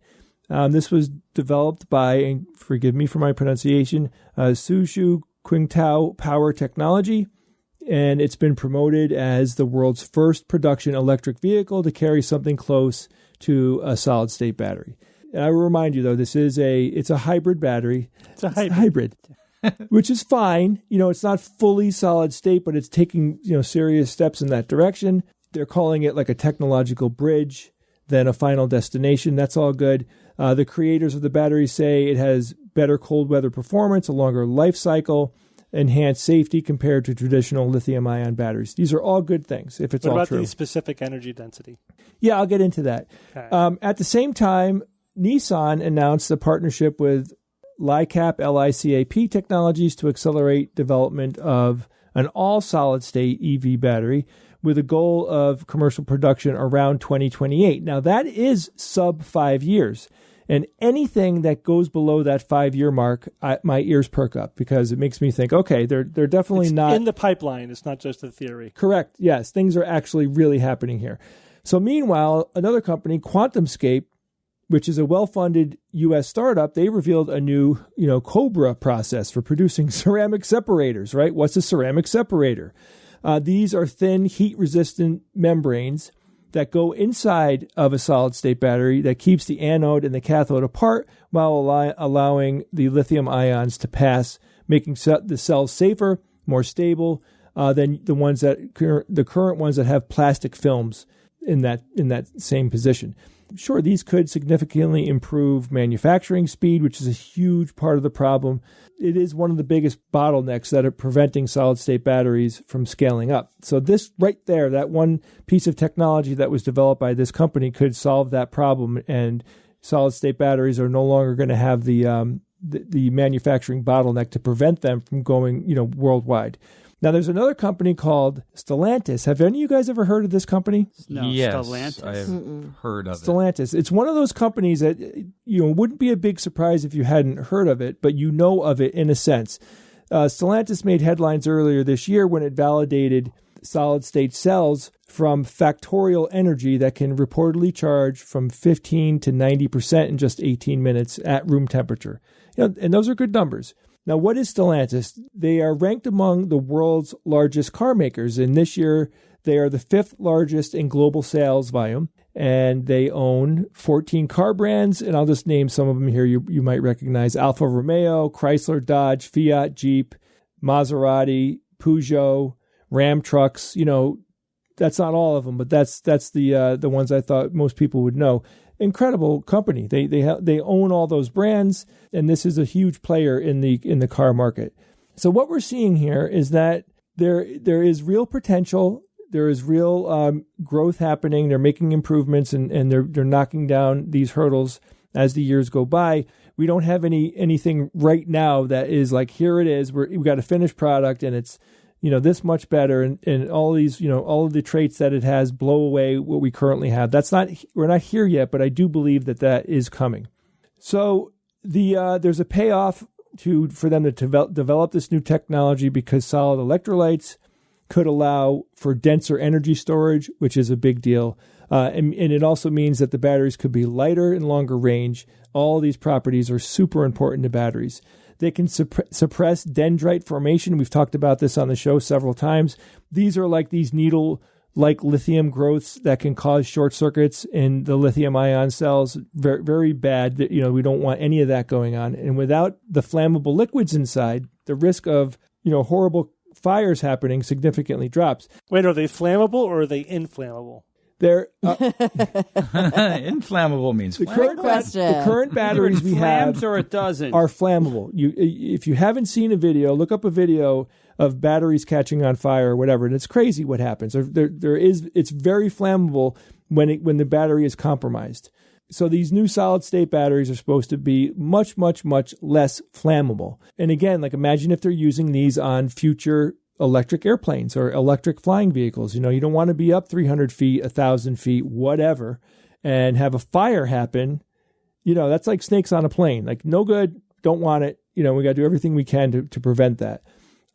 This was developed by, and forgive me for my pronunciation, Suzhou Qingtao Power Technology, and it's been promoted as the world's first production electric vehicle to carry something close to a solid state battery. And I will remind you, though, it's a hybrid battery. It's a hybrid. Which is fine. It's not fully solid state, but it's taking, serious steps in that direction. They're calling it like a technological bridge, then a final destination. That's all good. The creators of the battery say it has better cold weather performance, a longer life cycle, enhanced safety compared to traditional lithium-ion batteries. These are all good things, if it's all true. What about the specific energy density? Yeah, I'll get into that. Okay. At the same time, Nissan announced a partnership with LICAP, LICAP Technologies to accelerate development of an all-solid-state EV battery with a goal of commercial production around 2028. Now, that is sub 5 years. And anything that goes below that 5-year mark, my ears perk up because it makes me think, okay, they're definitely not in the pipeline. It's not just a theory. Correct. Yes, things are actually really happening here. So meanwhile, another company, QuantumScape, which is a well-funded U.S. startup, they revealed a new, Cobra process for producing ceramic separators, right? What's a ceramic separator? These are thin, heat-resistant membranes that go inside of a solid-state battery that keeps the anode and the cathode apart while allowing the lithium ions to pass, making the cells safer, more stable than the current ones that have plastic films in that same position. Sure, these could significantly improve manufacturing speed, which is a huge part of the problem. It is one of the biggest bottlenecks that are preventing solid-state batteries from scaling up. So this right there, that one piece of technology that was developed by this company could solve that problem, and solid-state batteries are no longer going to have the manufacturing bottleneck to prevent them from going, worldwide. Now, there's another company called Stellantis. Have any of you guys ever heard of this company? No, yes, Stellantis. I've heard of Stellantis. It's one of those companies that wouldn't be a big surprise if you hadn't heard of it, but you know of it in a sense. Stellantis made headlines earlier this year when it validated solid-state cells from Factorial Energy that can reportedly charge from 15 to 90% in just 18 minutes at room temperature. And those are good numbers. Now, what is Stellantis? They are ranked among the world's largest car makers, and this year they are the 5th largest in global sales volume, and they own 14 car brands, and I'll just name some of them here you might recognize: Alfa Romeo, Chrysler, Dodge, Fiat, Jeep, Maserati, Peugeot, Ram trucks. That's not all of them, but that's the ones I thought most people would know. Incredible company. They own all those brands, and this is a huge player in the car market. So what we're seeing here is that there is real potential. There is real growth happening. They're making improvements, and they're knocking down these hurdles as the years go by. We don't have anything right now that is like, here it is. We've got a finished product, and it's this much better, and all these, all of the traits that it has blow away what we currently have. We're not here yet, but I do believe that is coming. So there's a payoff for them to develop this new technology, because solid electrolytes could allow for denser energy storage, which is a big deal. And it also means that the batteries could be lighter and longer range. All these properties are super important to batteries. They can suppress dendrite formation. We've talked about this on the show several times. These are like these needle-like lithium growths that can cause short circuits in the lithium-ion cells. Very, very bad. We don't want any of that going on. And without the flammable liquids inside, the risk of horrible fires happening significantly drops. Wait, are they flammable or are they inflammable? They're inflammable means the flammable. the current batteries we have or it doesn't. are flammable. If you haven't seen a video, look up a video of batteries catching on fire or whatever, and it's crazy what happens. It's very flammable when the battery is compromised. So these new solid state batteries are supposed to be much, much, much less flammable. And again, like imagine if they're using these on future electric airplanes or electric flying vehicles. You don't want to be up 300 feet, 1,000 feet, whatever, and have a fire happen. That's like snakes on a plane. Like no good, don't want it. We got to do everything we can to prevent that.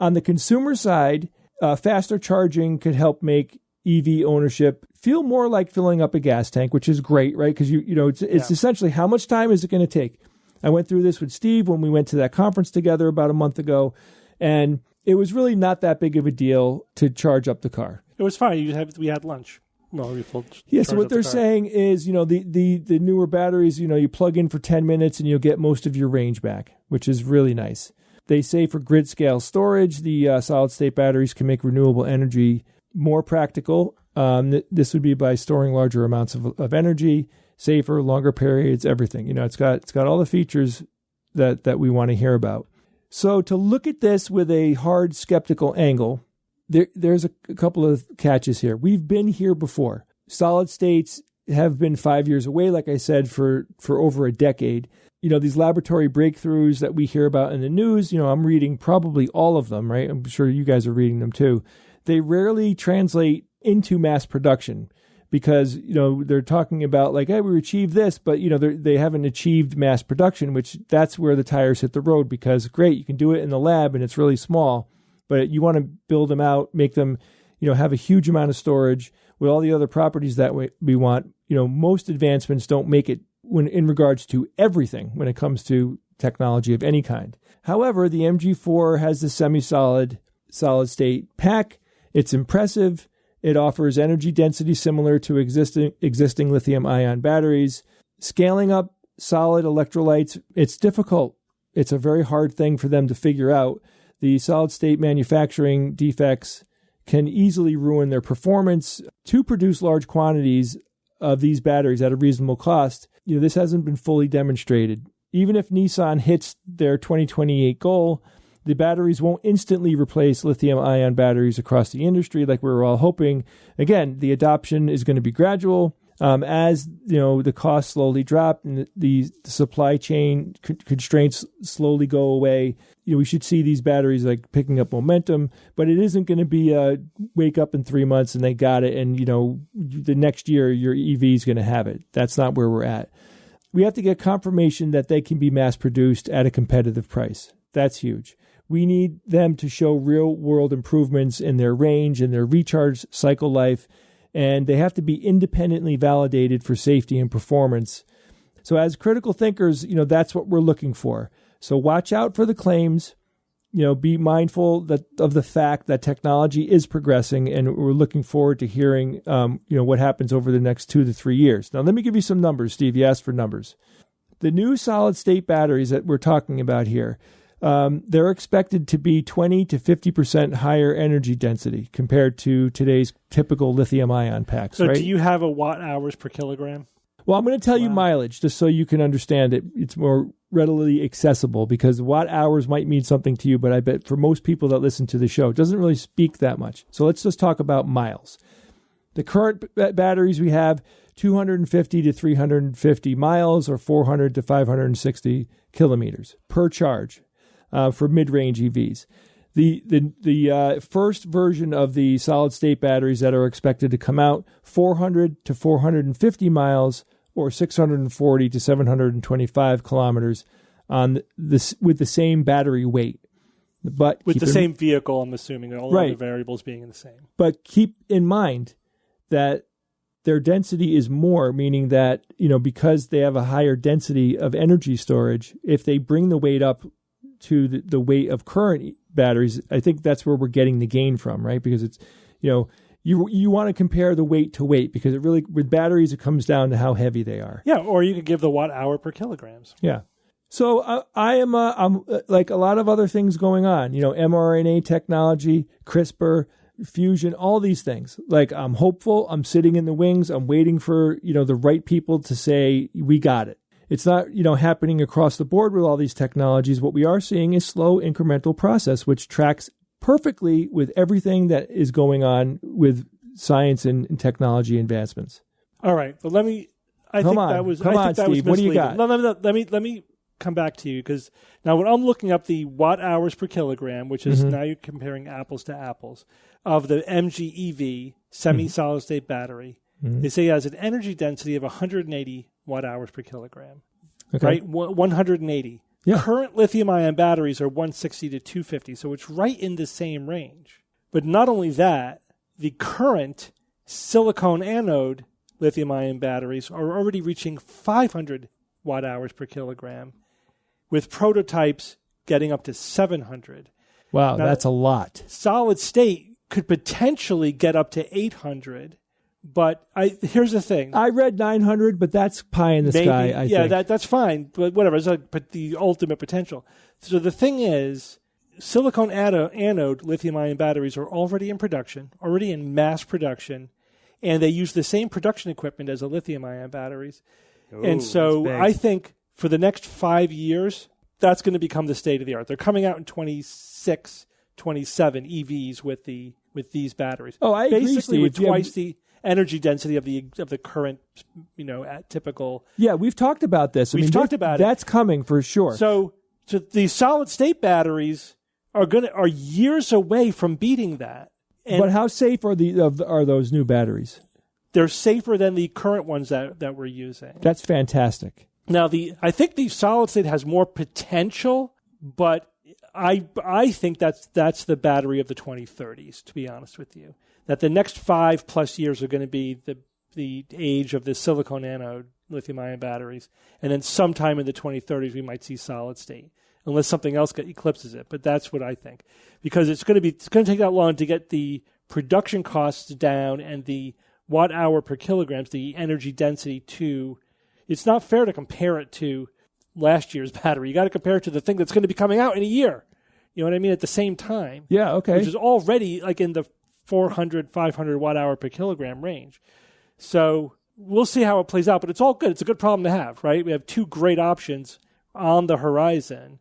On the consumer side, faster charging could help make EV ownership feel more like filling up a gas tank, which is great, right? Because it's essentially how much time is it going to take? I went through this with Steve when we went to that conference together about a month ago, and it was really not that big of a deal to charge up the car. It was fine. We had lunch. Well, so what they're saying is, the newer batteries, you plug in for 10 minutes and you'll get most of your range back, which is really nice. They say for grid scale storage, the solid state batteries can make renewable energy more practical. This would be by storing larger amounts of energy, safer, longer periods, everything. It's got all the features that we want to hear about. So to look at this with a hard skeptical angle, there's a couple of catches here. We've been here before. Solid states have been 5 years away, like I said, for over a decade. These laboratory breakthroughs that we hear about in the news, I'm reading probably all of them, right? I'm sure you guys are reading them too. They rarely translate into mass production because, they're talking about like, hey, we achieved this, but, they haven't achieved mass production, which that's where the tires hit the road because, great, you can do it in the lab and it's really small, but you want to build them out, make them, have a huge amount of storage with all the other properties that we want. Most advancements don't make it in regards to everything when it comes to technology of any kind. However, the MG4 has the semi-solid solid state pack. It's impressive. It offers energy density similar to existing lithium-ion batteries. Scaling up solid electrolytes, it's difficult. It's a very hard thing for them to figure out. The solid-state manufacturing defects can easily ruin their performance. To produce large quantities of these batteries at a reasonable cost, this hasn't been fully demonstrated. Even if Nissan hits their 2028 goal, the batteries won't instantly replace lithium-ion batteries across the industry like we were all hoping. Again, the adoption is going to be gradual. As the costs slowly drop and the supply chain constraints slowly go away, we should see these batteries like picking up momentum. But it isn't going to be wake up in 3 months and they got it, and the next year your EV is going to have it. That's not where we're at. We have to get confirmation that they can be mass produced at a competitive price. That's huge. We need them to show real-world improvements in their range and their recharge cycle life, and they have to be independently validated for safety and performance. So as critical thinkers, that's what we're looking for. So watch out for the claims, be mindful of the fact that technology is progressing, and we're looking forward to hearing, what happens over the next 2 to 3 years. Now, let me give you some numbers, Steve. You asked for numbers. The new solid-state batteries that we're talking about here, they're expected to be 20 to 50% higher energy density compared to today's typical lithium-ion packs. So right? Do you have a watt hours per kilogram? Well, I'm going to tell you mileage just so you can understand it. It's more readily accessible because watt hours might mean something to you, but I bet for most people that listen to the show, it doesn't really speak that much. So let's just talk about miles. The current batteries we have, 250 to 350 miles or 400 to 560 kilometers per charge. For mid-range EVs. The first version of the solid-state batteries that are expected to come out, 400 to 450 miles or 640 to 725 kilometers on this with the same battery weight. But with the same vehicle, I'm assuming, all the other variables being the same. But keep in mind that their density is more, meaning that, because they have a higher density of energy storage, if they bring the weight up to the weight of current batteries, I think that's where we're getting the gain from, right? Because it's, you want to compare the weight to weight because it really, with batteries, it comes down to how heavy they are. Yeah, or you could give the watt hour per kilograms. Yeah. So I'm like a lot of other things going on, mRNA technology, CRISPR, fusion, all these things. Like I'm hopeful, I'm sitting in the wings, I'm waiting for, the right people to say, we got it. It's not, happening across the board with all these technologies. What we are seeing is slow incremental process, which tracks perfectly with everything that is going on with science and technology advancements. All right. But let me, Steve, what do you got? No, let me come back to you, because now when I'm looking up the watt hours per kilogram, which is now you're comparing apples to apples, of the MGEV semi-solid state battery, they say it has an energy density of 180 watt hours per kilogram. Okay. Right? 180. Yeah. Current lithium-ion batteries are 160 to 250, so it's right in the same range. But not only that, the current silicone anode lithium-ion batteries are already reaching 500 watt hours per kilogram, with prototypes getting up to 700. Wow, now, that's a lot. Solid state could potentially get up to 800, but here's the thing. I read 900, but that's pie in the sky, I think. That's fine, but whatever. But the ultimate potential. So the thing is, silicone anode lithium-ion batteries are already in production, already in mass production, and they use the same production equipment as the lithium-ion batteries. Ooh, and so I think for the next 5 years, that's going to become the state of the art. They're coming out in 26, 27 EVs with these batteries. Oh, I agree, basically Steve. with twice the energy density of the current, typical. Yeah, we've talked about this. We've talked about it. That's coming for sure. So the solid state batteries are years away from beating that. And but how safe are those new batteries? They're safer than the current ones that we're using. That's fantastic. Now, I think the solid state has more potential, but I think that's the battery of the 2030s, to be honest with you. That the next 5+ years are going to be the age of the silicone anode lithium-ion batteries, and then sometime in the 2030s we might see solid state, unless something else eclipses it. But that's what I think, because it's going to take that long to get the production costs down and the watt hour per kilograms, the energy density to. It's not fair to compare it to last year's battery. You got to compare it to the thing that's going to be coming out in a year. You know what I mean? At the same time. Yeah, okay. Which is already like in the 400, 500 watt hour per kilogram range. So we'll see how it plays out, but it's all good. It's a good problem to have, right? We have two great options on the horizon,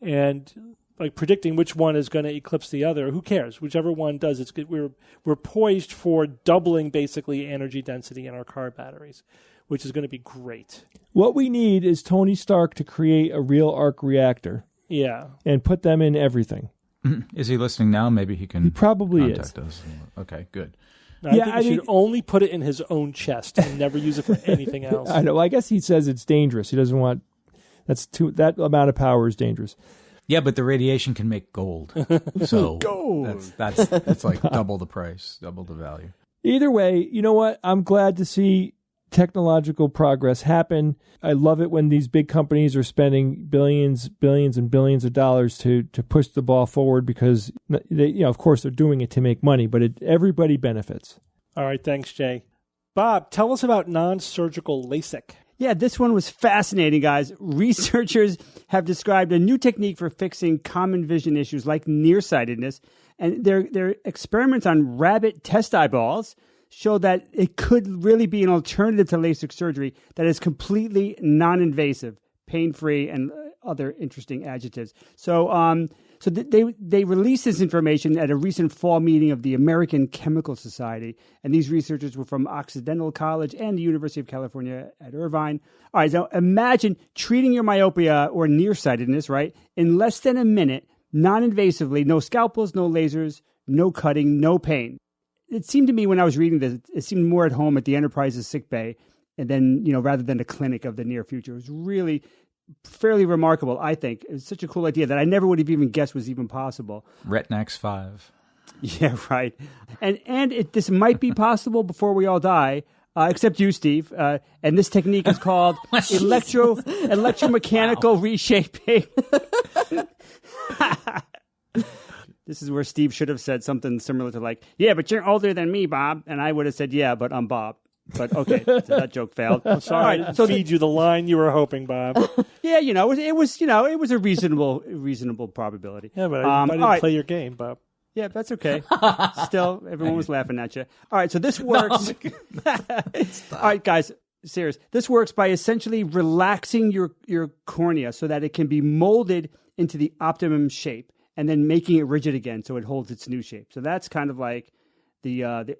and like predicting which one is going to eclipse the other, who cares? Whichever one does, it's good. We're poised for doubling basically energy density in our car batteries, which is going to be great. What we need is Tony Stark to create a real arc reactor. Yeah. And put them in everything. Is he listening now? Maybe he can. He probably contact us. Okay, good. No, I think he should only put it in his own chest and never use it for anything else. I know. Well, I guess he says it's dangerous. He doesn't want. That amount of power is dangerous. Yeah, but the radiation can make gold. So gold. That's like double the price, double the value. Either way, you know what? I'm glad to see technological progress happen. I love it when these big companies are spending billions and billions of dollars to push the ball forward, because they, of course they're doing it to make money, but everybody benefits. All right, thanks, Jay. Bob, tell us about non-surgical LASIK. Yeah, this one was fascinating, guys. Researchers have described a new technique for fixing common vision issues like nearsightedness, and their experiments on rabbit test eyeballs show that it could really be an alternative to LASIK surgery that is completely non-invasive, pain-free, and other interesting adjectives. So they released this information at a recent fall meeting of the American Chemical Society, and these researchers were from Occidental College and the University of California at Irvine. All right, so imagine treating your myopia or nearsightedness, right, in less than a minute, non-invasively, no scalpels, no lasers, no cutting, no pain. It seemed to me when I was reading this, it seemed more at home at the Enterprise's sick bay, and then, rather than a clinic of the near future. It was really fairly remarkable, I think. It was such a cool idea that I never would have even guessed was even possible. Retinax 5. Yeah, right. And this might be possible before we all die, except you, Steve. And this technique is called electromechanical reshaping. This is where Steve should have said something similar to like, yeah, but you're older than me, Bob. And I would have said, yeah, but I'm Bob. But okay, so that joke failed. Sorry, I didn't feed you the line you were hoping, Bob. Yeah, it was a reasonable probability. Yeah, but I didn't play your game, Bob. Yeah, that's okay. Still, everyone was laughing at you. All right, so this works. All right, guys, serious. This works by essentially relaxing your cornea so that it can be molded into the optimum shape and then making it rigid again so it holds its new shape. So that's kind of like the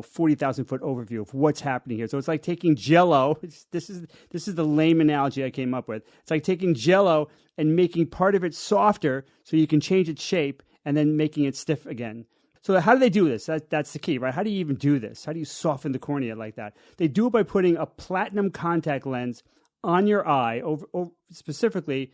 40,000 foot overview of what's happening here. So it's like taking Jell-O. This is the lame analogy I came up with. It's like taking Jell-O and making part of it softer so you can change its shape and then making it stiff again. So how do they do this? That's the key, right? How do you even do this? How do you soften the cornea like that? They do it by putting a platinum contact lens on your eye, specifically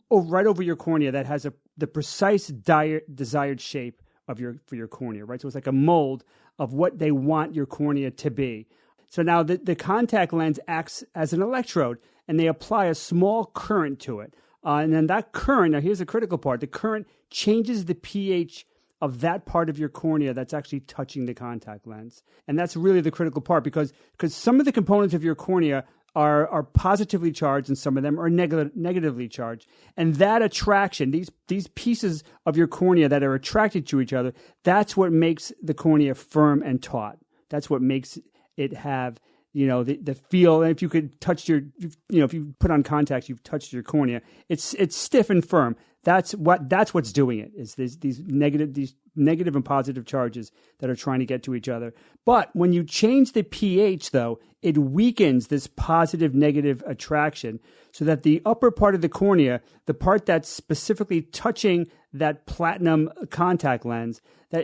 right over your cornea that has the precise desired shape for your cornea, right? So it's like a mold of what they want your cornea to be. So now the contact lens acts as an electrode, and they apply a small current to it. And then that current, now here's the critical part, the current changes the pH of that part of your cornea that's actually touching the contact lens. And that's really the critical part because some of the components of your cornea are positively charged and some of them are negatively charged. And that attraction, these pieces of your cornea that are attracted to each other, that's what makes the cornea firm and taut. That's what makes it have, the feel. And if you could touch if you put on contacts, you've touched your cornea, it's stiff and firm. That's what's doing it, is these negative and positive charges that are trying to get to each other. But when you change the pH, though, it weakens this positive-negative attraction so that the upper part of the cornea, the part that's specifically touching that platinum contact lens,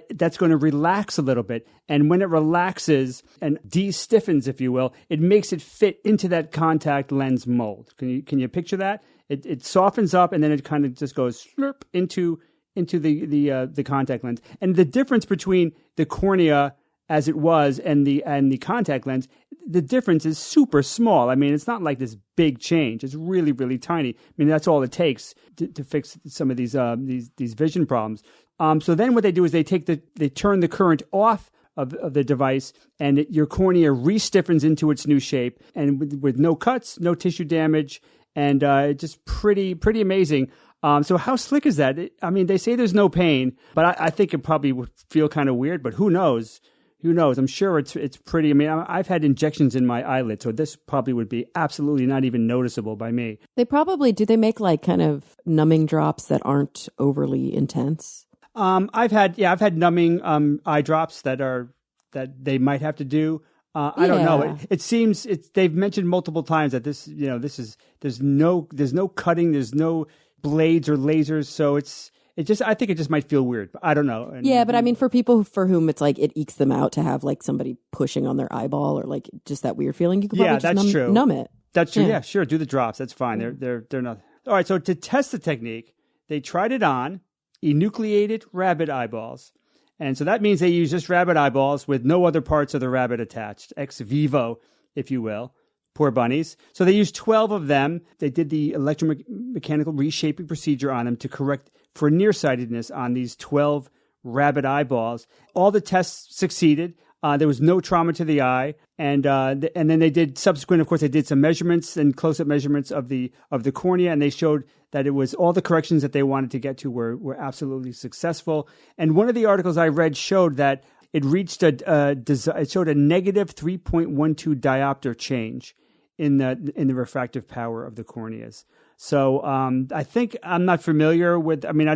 that's going to relax a little bit. And when it relaxes and de-stiffens, if you will, it makes it fit into that contact lens mold. Can you picture that? It softens up and then it kind of just goes slurp into the contact lens. And the difference between the cornea as it was and the contact lens, the difference is super small. I mean, it's not like this big change. It's really, really tiny. I mean, that's all it takes to fix some of these vision problems. So then what they do is they turn the current off of the device, and your cornea re-stiffens into its new shape, and with no cuts, no tissue damage, and just pretty amazing. So how slick is that? I mean, they say there's no pain, but I think it probably would feel kind of weird, but who knows? Who knows? I'm sure it's pretty. I mean, I've had injections in my eyelid, so this probably would be absolutely not even noticeable by me. They probably, do they make like kind of numbing drops that aren't overly intense? I've had numbing eye drops that they might have to do. I don't know. It seems they've mentioned multiple times that there's no cutting, there's no blades or lasers, so I think it just might feel weird. But I don't know. But I mean, for people for whom it's like it ekes them out to have like somebody pushing on their eyeball or like just that weird feeling, you could probably just numb it. That's true. Yeah, sure. Do the drops. That's fine. They're not. All right. So to test the technique, they tried it on enucleated rabbit eyeballs. And so that means they use just rabbit eyeballs with no other parts of the rabbit attached, ex vivo, if you will. Poor bunnies. So they used 12 of them. They did the electromechanical reshaping procedure on them to correct for nearsightedness on these 12 rabbit eyeballs. All the tests succeeded. There was no trauma to the eye. And then they did subsequent, of course, they did some measurements and close-up measurements of the cornea, and they showed that it was all the corrections that they wanted to get to were absolutely successful. And one of the articles I read showed that it reached it showed a negative 3.12 diopter change in the refractive power of the corneas. So I think I'm not familiar with. I mean, I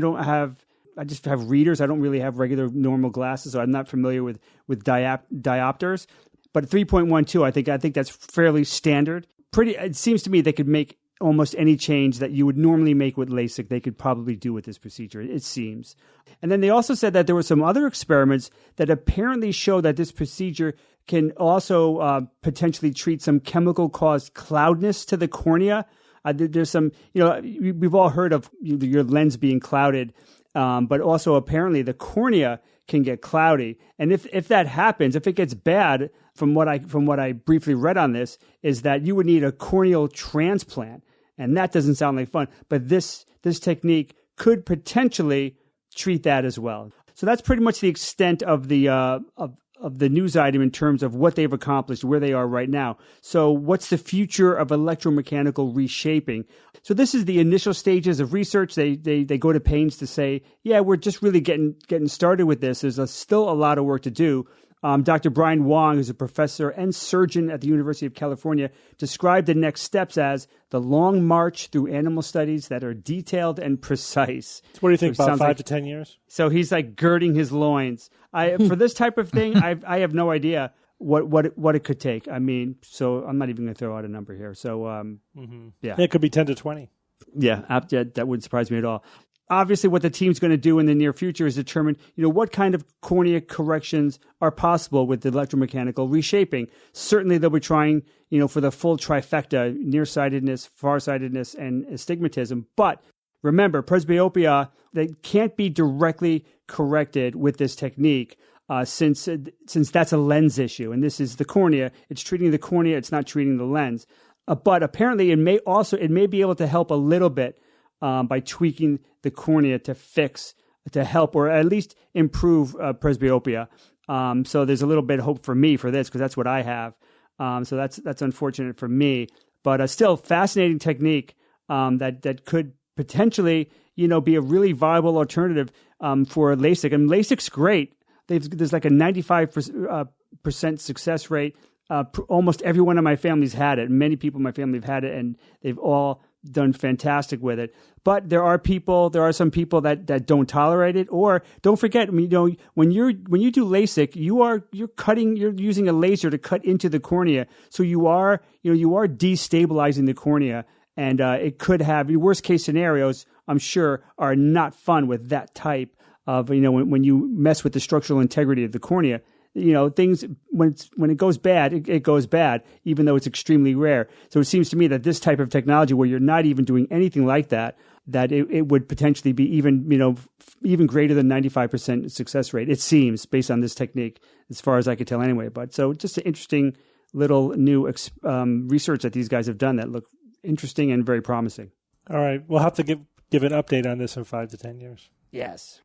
just have readers. I don't really have regular normal glasses, so I'm not familiar with diopters. But 3.12, I think that's fairly standard. It seems to me they could make almost any change that you would normally make with LASIK, they could probably do with this procedure, it seems. And then they also said that there were some other experiments that apparently show that this procedure can also potentially treat some chemical-caused cloudness to the cornea. There's some, we've all heard of your lens being clouded, but also apparently the cornea can get cloudy. And if that happens, if it gets bad, from what I briefly read on this, is that you would need a corneal transplant. And that doesn't sound like fun. But this technique could potentially treat that as well. So that's pretty much the extent of the the news item in terms of what they've accomplished, where they are right now. So what's the future of electromechanical reshaping? So this is the initial stages of research. They go to pains to say, yeah, we're just really getting started with this. There's still a lot of work to do. Dr. Brian Wong, who's a professor and surgeon at the University of California, described the next steps as the long march through animal studies that are detailed and precise. So what do you think, about 5 to 10 years? So he's like girding his loins. For this type of thing, I have no idea what it could take. I mean, so I'm not even going to throw out a number here. So, yeah. It could be 10 to 20. Yeah, that wouldn't surprise me at all. Obviously, what the team's going to do in the near future is determine, what kind of cornea corrections are possible with the electromechanical reshaping. Certainly, they'll be trying, for the full trifecta, nearsightedness, farsightedness, and astigmatism. But remember, presbyopia, they can't be directly corrected with this technique since that's a lens issue. And this is the cornea. It's treating the cornea. It's not treating the lens. But apparently, it may be able to help a little bit by tweaking the cornea to help or at least improve presbyopia. So there's a little bit of hope for me for this because that's what I have. So that's unfortunate for me, but still fascinating technique that could potentially be a really viable alternative for LASIK. And LASIK's great. There's like a 95% success rate. Almost everyone in my family's had it. Many people in my family have had it, and they've all done fantastic with it. But there are some people that don't tolerate it. Or don't forget, when you do LASIK, you're using a laser to cut into the cornea. So you are destabilizing the cornea, and it could have your worst case scenarios. I'm sure are not fun with that type of when you mess with the structural integrity of the cornea. Things when it goes bad, it goes bad, even though it's extremely rare. So it seems to me that this type of technology, where you're not even doing anything like that it would potentially be even greater than 95% success rate. It seems, based on this technique, as far as I could tell, anyway. But so just an interesting little new research that these guys have done that look interesting and very promising. All right, we'll have to give an update on this in 5 to 10 years. Yes.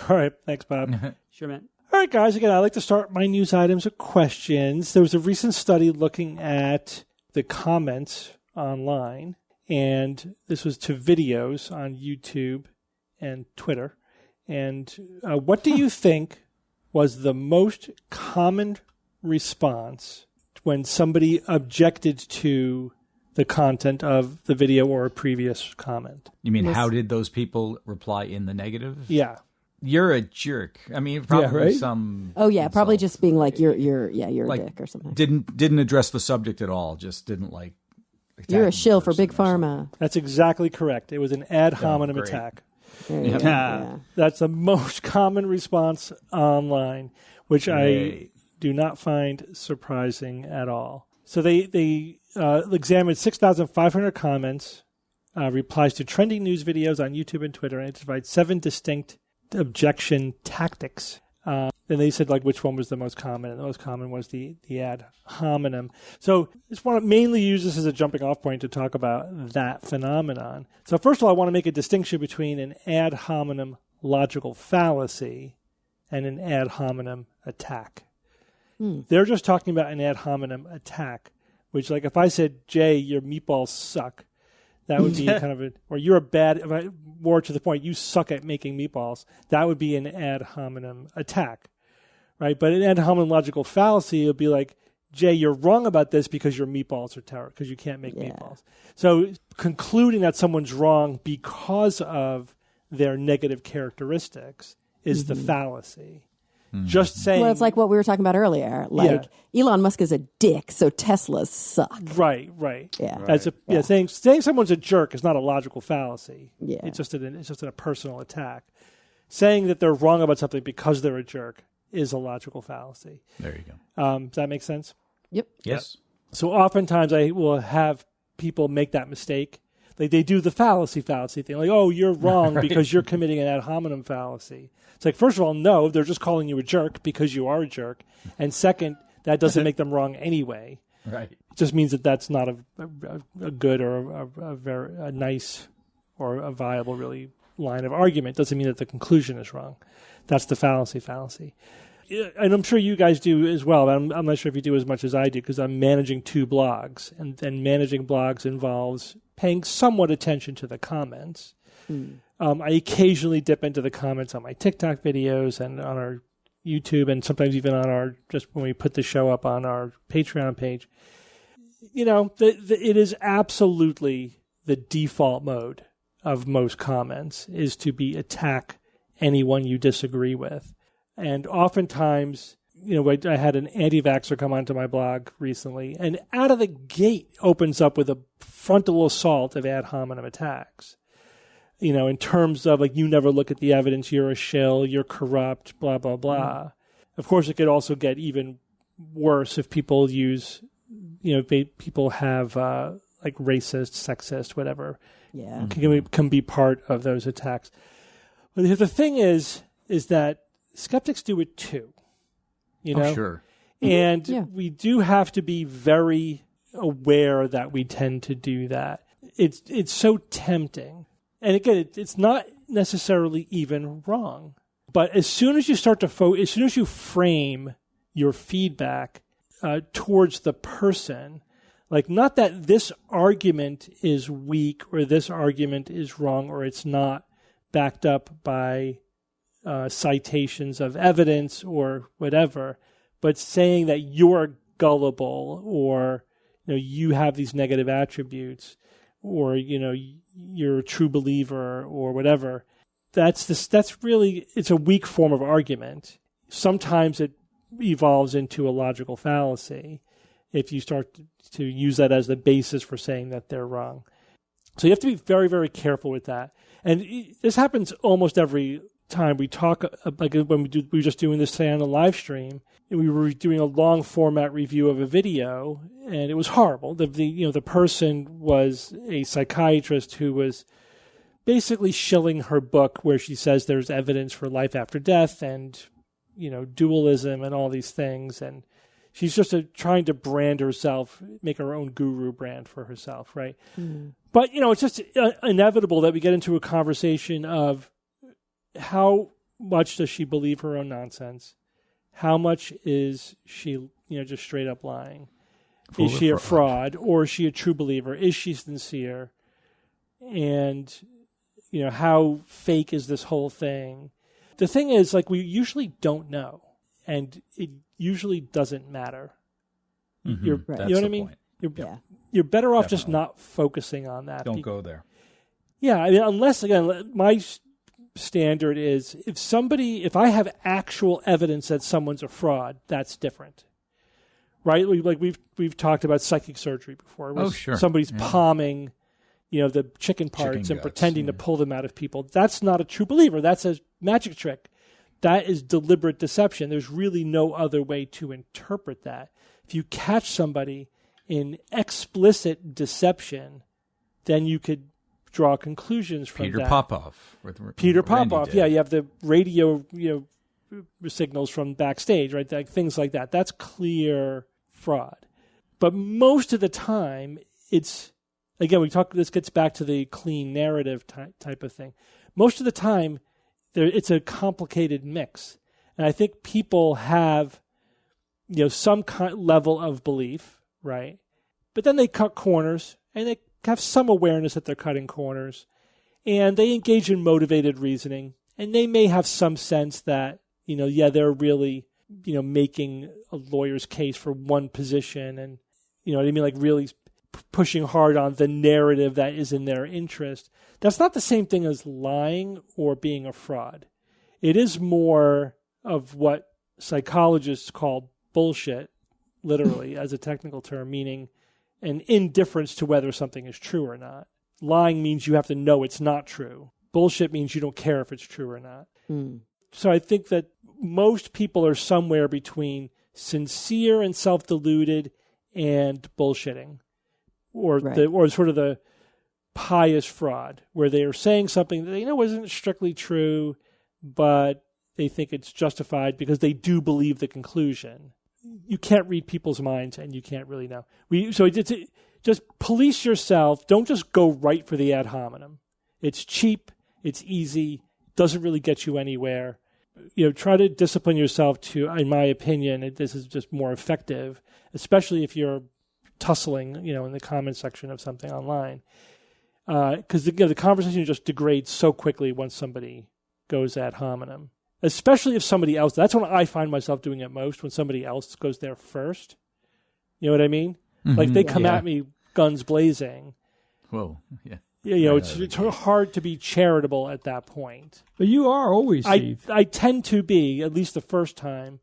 All right, thanks, Bob. Sure, man. All right, guys, again, I like to start my news items with questions. There was a recent study looking at the comments online, and this was to videos on YouTube and Twitter. And what do you think was the most common response when somebody objected to the content of the video or a previous comment? You mean, how did those people reply in the negative? Yeah. You're a jerk. I mean, probably some. Oh yeah, probably just being like you're like, a dick or something. Didn't address the subject at all. Just didn't like. You're a shill for Big Pharma. That's exactly correct. It was an ad hominem attack. Yeah. That's the most common response online, which I do not find surprising at all. So they examined 6,500 comments, replies to trending news videos on YouTube and Twitter, and identified 7 distinct objection tactics. And they said which one was the most common, and the most common was the ad hominem. So I just want to mainly use this as a jumping off point to talk about that phenomenon. So first of all, I want to make a distinction between an ad hominem logical fallacy and an ad hominem attack. They're just talking about an ad hominem attack, which if I said, Jay, your meatballs suck, that would be kind of or you're a bad, more to the point, you suck at making meatballs. That would be an ad hominem attack, right? But an ad hominem logical fallacy would be like, Jay, you're wrong about this because your meatballs are terrible, because you can't make meatballs. So concluding that someone's wrong because of their negative characteristics is the fallacy. Just saying. Well, it's like what we were talking about earlier. Elon Musk is a dick, so Teslas suck. Right. Yeah. Right. Saying someone's a jerk is not a logical fallacy. Yeah. It's just a personal attack. Saying that they're wrong about something because they're a jerk is a logical fallacy. There you go. Does that make sense? Yep. Yes. So oftentimes I will have people make that mistake. They do the fallacy thing. Like, oh, you're wrong because you're committing an ad hominem fallacy. It's like, first of all, no, they're just calling you a jerk because you are a jerk. And second, that doesn't make them wrong anyway. Right. It just means that that's not a good or a nice or a viable really line of argument. Doesn't mean that the conclusion is wrong. That's the fallacy. And I'm sure you guys do as well. I'm not sure if you do as much as I do because I'm managing 2 blogs. And managing blogs involves paying somewhat attention to the comments. I occasionally dip into the comments on my TikTok videos and on our YouTube and sometimes even on just when we put the show up on our Patreon page. It is absolutely the default mode of most comments is to be attack anyone you disagree with. And oftentimes, I had an anti-vaxxer come onto my blog recently and out of the gate opens up with a frontal assault of ad hominem attacks. In terms of you never look at the evidence, you're a shill, you're corrupt, blah, blah, blah. Of course, it could also get even worse if people use, people have racist, sexist, whatever. Yeah. Can be part of those attacks. But the thing is that skeptics do it too. Oh, sure. And we do have to be very aware that we tend to do that. It's so tempting. And again, it's not necessarily even wrong. But as soon as you start to as soon as you frame your feedback towards the person, not that this argument is weak or this argument is wrong or it's not backed up by citations of evidence or whatever, but saying that you're gullible or you have these negative attributes or you're a true believer or whatever. That's really, it's a weak form of argument. Sometimes it evolves into a logical fallacy if you start to use that as the basis for saying that they're wrong. So you have to be very, very careful with that. And this happens almost every time we talk, when we were just doing this today on a live stream, and we were doing a long format review of a video, and it was horrible. The person was a psychiatrist who was basically shilling her book where she says there's evidence for life after death and, dualism and all these things. And she's just trying to brand herself, make her own guru brand for herself, right? Mm. But, it's just inevitable that we get into a conversation of how much does she believe her own nonsense? How much is she, just straight up lying? Is she a fraud or is she a true believer? Is she sincere? And, how fake is this whole thing? The thing is, we usually don't know, and it usually doesn't matter. Mm-hmm. You know what I mean? You're better off just not focusing on that. Don't go there. Yeah, unless, again, my standard is if I have actual evidence that someone's a fraud, that's different. Right? We've talked about psychic surgery before. Oh, sure. Somebody's palming the chicken parts and pretending to pull them out of people. That's not a true believer. That's a magic trick. That is deliberate deception. There's really no other way to interpret that. If you catch somebody in explicit deception, then you could draw conclusions from Peter that. Popoff. Peter Popoff. Yeah, you have the radio, signals from backstage, right? Things like that. That's clear fraud. But most of the time, it's, again, this gets back to the clean narrative type of thing. Most of the time, it's a complicated mix. And I think people have, some level of belief, right? But then they cut corners and they have some awareness that they're cutting corners, and they engage in motivated reasoning, and they may have some sense that, they're really, making a lawyer's case for one position and, really pushing hard on the narrative that is in their interest. That's not the same thing as lying or being a fraud. It is more of what psychologists call bullshit, literally, as a technical term, meaning an indifference to whether something is true or not. Lying means you have to know it's not true. Bullshit means you don't care if it's true or not. Mm. So I think that most people are somewhere between sincere and self-deluded and bullshitting, or sort of the pious fraud, where they are saying something that they know isn't strictly true, but they think it's justified because they do believe the conclusion. You can't read people's minds, and you can't really know. Just police yourself. Don't just go right for the ad hominem. It's cheap. It's easy. Doesn't really get you anywhere. try to discipline yourself to, in my opinion, this is just more effective, especially if you're tussling, in the comment section of something online. Because the conversation just degrades so quickly once somebody goes ad hominem, especially if somebody else. That's when I find myself doing it most, when somebody else goes there first. You know what I mean? Mm-hmm. Like they come at me guns blazing. Whoa, yeah. It's hard to be charitable at that point. But you are always, Steve. I tend to be, at least the first time.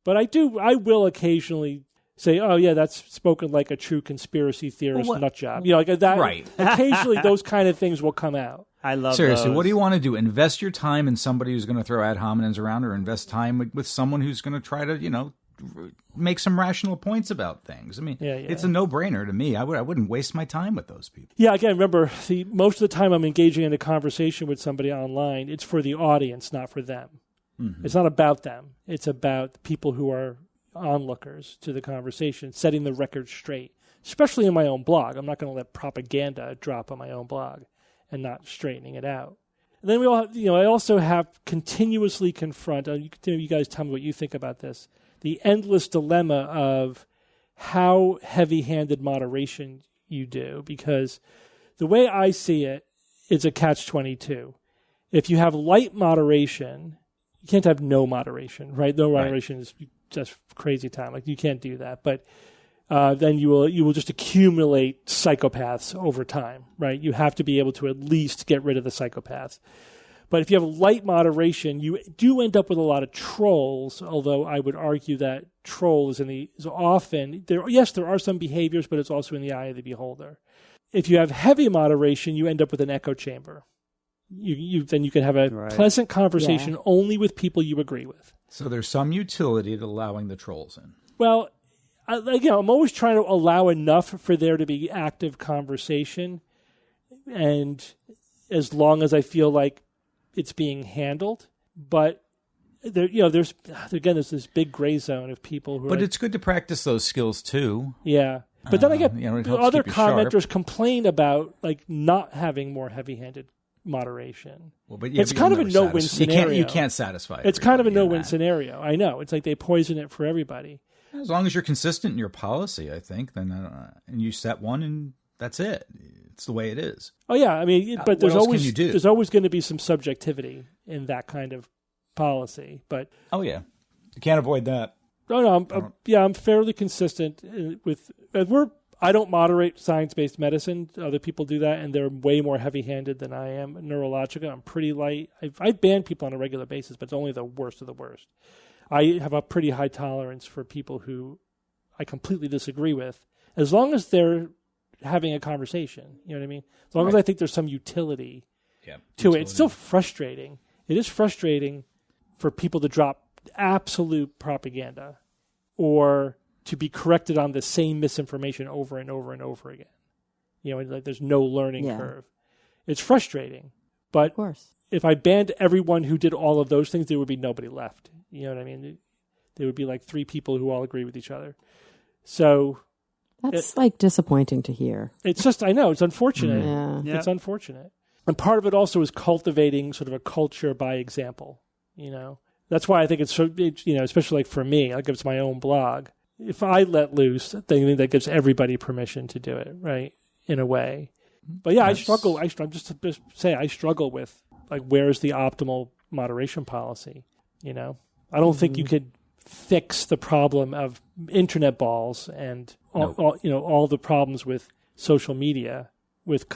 But I will occasionally say, oh, yeah, that's spoken like a true conspiracy theorist nut job. Like that. Right. Occasionally those kind of things will come out. I love Seriously, those. What do you want to do? Invest your time in somebody who's going to throw ad hominems around, or invest time with someone who's going to try to, make some rational points about things. I mean, It's a no-brainer to me. I wouldn't waste my time with those people. Yeah, again, remember, most of the time I'm engaging in a conversation with somebody online, it's for the audience, not for them. Mm-hmm. It's not about them. It's about the people who are onlookers to the conversation, setting the record straight, especially in my own blog. I'm not going to let propaganda drop on my own blog and not straightening it out. And then we all have, I also have continuously confront, you guys tell me what you think about this, the endless dilemma of how heavy-handed moderation you do, because the way I see it, it's a catch-22. If you have light moderation, you can't have no moderation, right? No moderation is just crazy time. Like, you can't do that. But then you will just accumulate psychopaths over time, right? You have to be able to at least get rid of the psychopaths. But if you have light moderation, you do end up with a lot of trolls, although I would argue that troll is often, there are some behaviors, but it's also in the eye of the beholder. If you have heavy moderation, you end up with an echo chamber. Then you can have a pleasant conversation only with people you agree with. So there's some utility to allowing the trolls in. Well, I'm always trying to allow enough for there to be active conversation, and as long as I feel like it's being handled, but there's this big gray zone of people who. But it's good to practice those skills too. Yeah, but then I get other commenters complain about not having more heavy-handed moderation. Well, but it's kind of a no-win scenario. You can't satisfy it. It's kind of a no-win scenario. I know. It's like they poison it for everybody. As long as you're consistent in your policy, I think, then and you set one, and that's it. It's the way it is. Oh yeah, I mean, but there's always going to be some subjectivity in that kind of policy. But you can't avoid that. No, I'm fairly consistent with. I don't moderate science-based medicine. Other people do that, and they're way more heavy-handed than I am. Neurological, I'm pretty light. I ban people on a regular basis, but it's only the worst of the worst. I have a pretty high tolerance for people who I completely disagree with, as long as they're having a conversation. You know what I mean? As long as I think there's some utility to it. It's still frustrating. It is frustrating for people to drop absolute propaganda or to be corrected on the same misinformation over and over and over again. There's no learning curve. It's frustrating. But of course, if I banned everyone who did all of those things, there would be nobody left. You know what I mean? There would be like 3 people who all agree with each other. So that's disappointing to hear. It's just, I know, it's unfortunate. Yeah. It's unfortunate. And part of it also is cultivating sort of a culture by example. That's why I think it's so, especially for me, if it's my own blog. If I let loose, then that gives everybody permission to do it, right? In a way. But I struggle. I struggle with where's the optimal moderation policy? I don't think you could fix the problem of internet balls and all the problems with social media with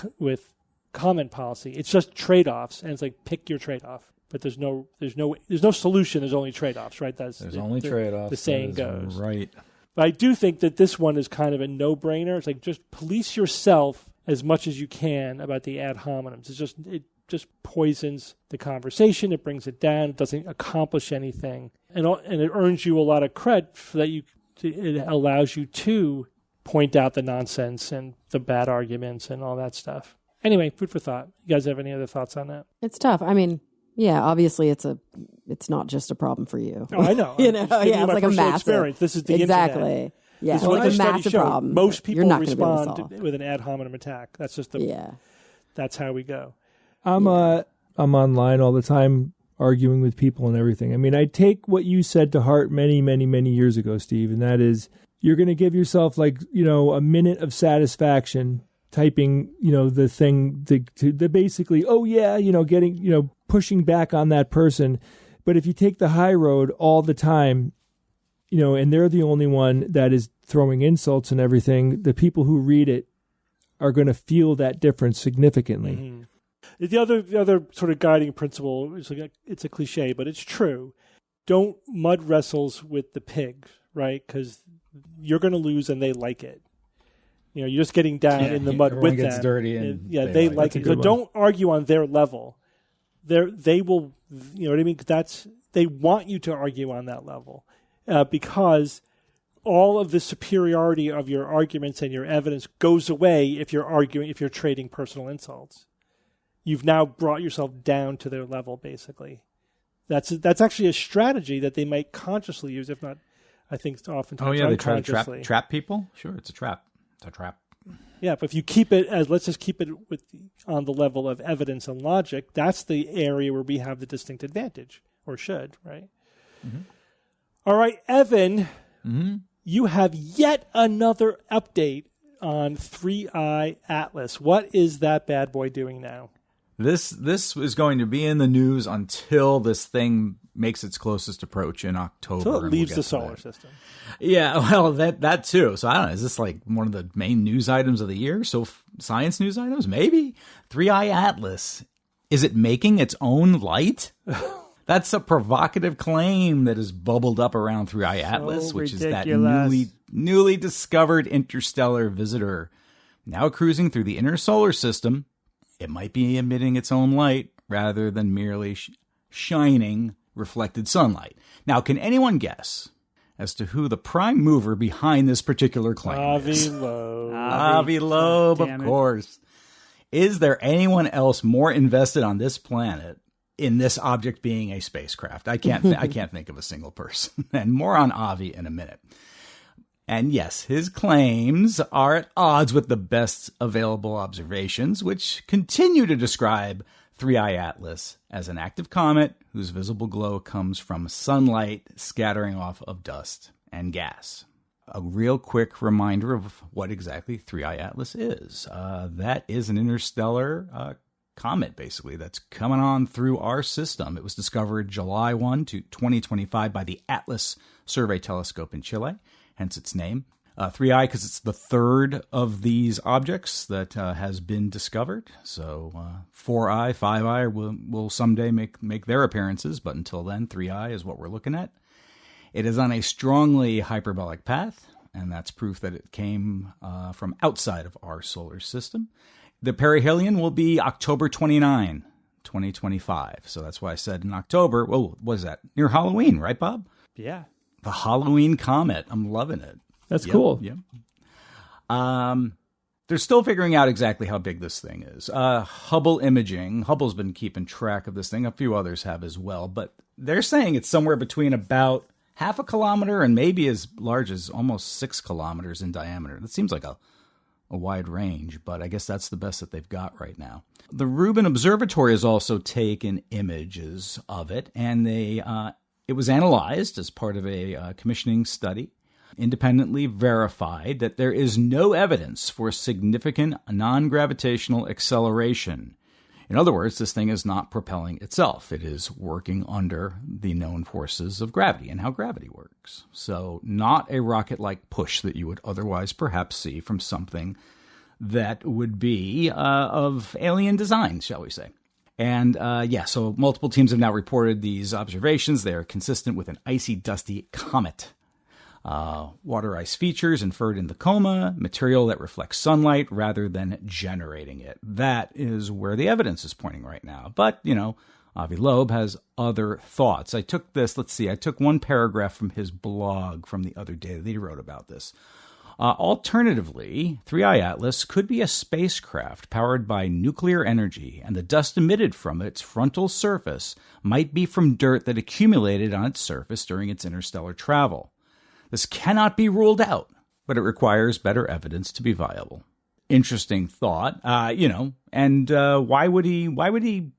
comment policy. It's just trade-offs, and it's pick your trade-off. But there's no solution. There's only trade-offs, right? There's only trade-offs. The saying goes. Right. But I do think that this one is kind of a no-brainer. It's just police yourself as much as you can about the ad hominems. It just poisons the conversation. It brings it down. It doesn't accomplish anything, and it earns you a lot of credit for that. It allows you to point out the nonsense and the bad arguments and all that stuff. Anyway, food for thought. You guys have any other thoughts on that? It's tough. I mean, obviously it's not just a problem for you. Oh, I know. It's like a massive experience. This is the exactly. Internet. Yeah, it's like a massive problem. Most people respond with an ad hominem attack. That's just that's how we go. I'm online all the time arguing with people and everything. I mean, I take what you said to heart many, many, many years ago, Steve, and that is you're going to give yourself like, a minute of satisfaction typing, the thing to basically, getting, pushing back on that person. But if you take the high road all the time, and they're the only one that is throwing insults and everything, the people who read it are going to feel that difference significantly. Mm-hmm. The other sort of guiding principle, it's a cliche, but it's true. Don't mud wrestles with the pig, right? Because you're going to lose and they like it. You're just getting down in the mud with them. Gets dirty and they like it. So don't argue on their level. They will, you know what I mean? They want you to argue on that level because all of the superiority of your arguments and your evidence goes away if you're trading personal insults. You've now brought yourself down to their level, basically. That's actually a strategy that they might consciously use, if not, I think, oftentimes unconsciously. They try to trap people? Sure, it's a trap. It's a trap. Yeah, but if you keep it let's just keep it on the level of evidence and logic, that's the area where we have the distinct advantage, or should, right? Mm-hmm. All right, Evan, you have yet another update on 3i Atlas. What is that bad boy doing now? This is going to be in the news until this thing makes its closest approach in October. Until it leaves the solar system. Yeah, well, that too. So I don't know. Is this like one of the main news items of the year? So science news items? Maybe. 3i Atlas. Is it making its own light? That's a provocative claim that has bubbled up around 3i Atlas, which ridiculous. is that newly discovered interstellar visitor. Now cruising through the inner solar system, it might be emitting its own light rather than merely shining reflected sunlight. Now, can anyone guess as to who the prime mover behind this particular claim is? Avi Loeb, of course. Is there anyone else more invested on this planet in this object being a spacecraft? I can't think of a single person. And more on Avi in a minute. And yes, his claims are at odds with the best available observations, which continue to describe 3i Atlas as an active comet whose visible glow comes from sunlight scattering off of dust and gas. A real quick reminder of what exactly 3i Atlas is. That is an interstellar comet, basically, that's coming on through our system. It was discovered July 1 to 2025 by the Atlas Survey Telescope in Chile. Hence its name. 3i because it's the third of these objects that has been discovered. So 4i, 5i will someday make their appearances, but until then, 3i is what we're looking at. It is on a strongly hyperbolic path, and that's proof that it came from outside of our solar system. The perihelion will be October 29, 2025. So that's why I said in October. Well, what is that? Near Halloween, right, Bob? Yeah. The Halloween comet. I'm loving it. That's cool. Yep. They're still figuring out exactly how big this thing is. Hubble imaging. Hubble's been keeping track of this thing. A few others have as well. But they're saying it's somewhere between about half a kilometer and maybe as large as almost 6 kilometers in diameter. That seems like a wide range, but I guess that's the best that they've got right now. The Rubin Observatory has also taken images of it, and it was analyzed as part of a commissioning study, independently verified that there is no evidence for significant non-gravitational acceleration. In other words, this thing is not propelling itself. It is working under the known forces of gravity and how gravity works. So not a rocket-like push that you would otherwise perhaps see from something that would be of alien design, shall we say. And so multiple teams have now reported these observations. They are consistent with an icy, dusty comet. Water ice features inferred in the coma, material that reflects sunlight rather than generating it. That is where the evidence is pointing right now. But, Avi Loeb has other thoughts. I took one paragraph from his blog from the other day that he wrote about this. Alternatively, 3i Atlas could be a spacecraft powered by nuclear energy, and the dust emitted from its frontal surface might be from dirt that accumulated on its surface during its interstellar travel. This cannot be ruled out, but it requires better evidence to be viable. Interesting thought, and why would he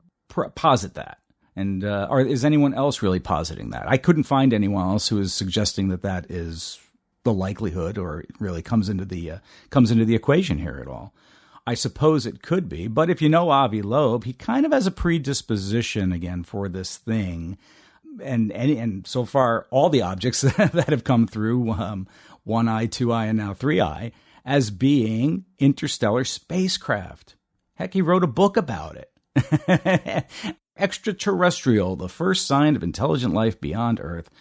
posit that? And or is anyone else really positing that? I couldn't find anyone else who is suggesting that is the likelihood, or really comes into the equation here at all. I suppose it could be, but if you know Avi Loeb, he kind of has a predisposition again for this thing. And so far, all the objects that have come through, one eye, two eye, and now three eye, as being interstellar spacecraft. Heck, he wrote a book about it. Extraterrestrial, the first sign of intelligent life beyond Earth,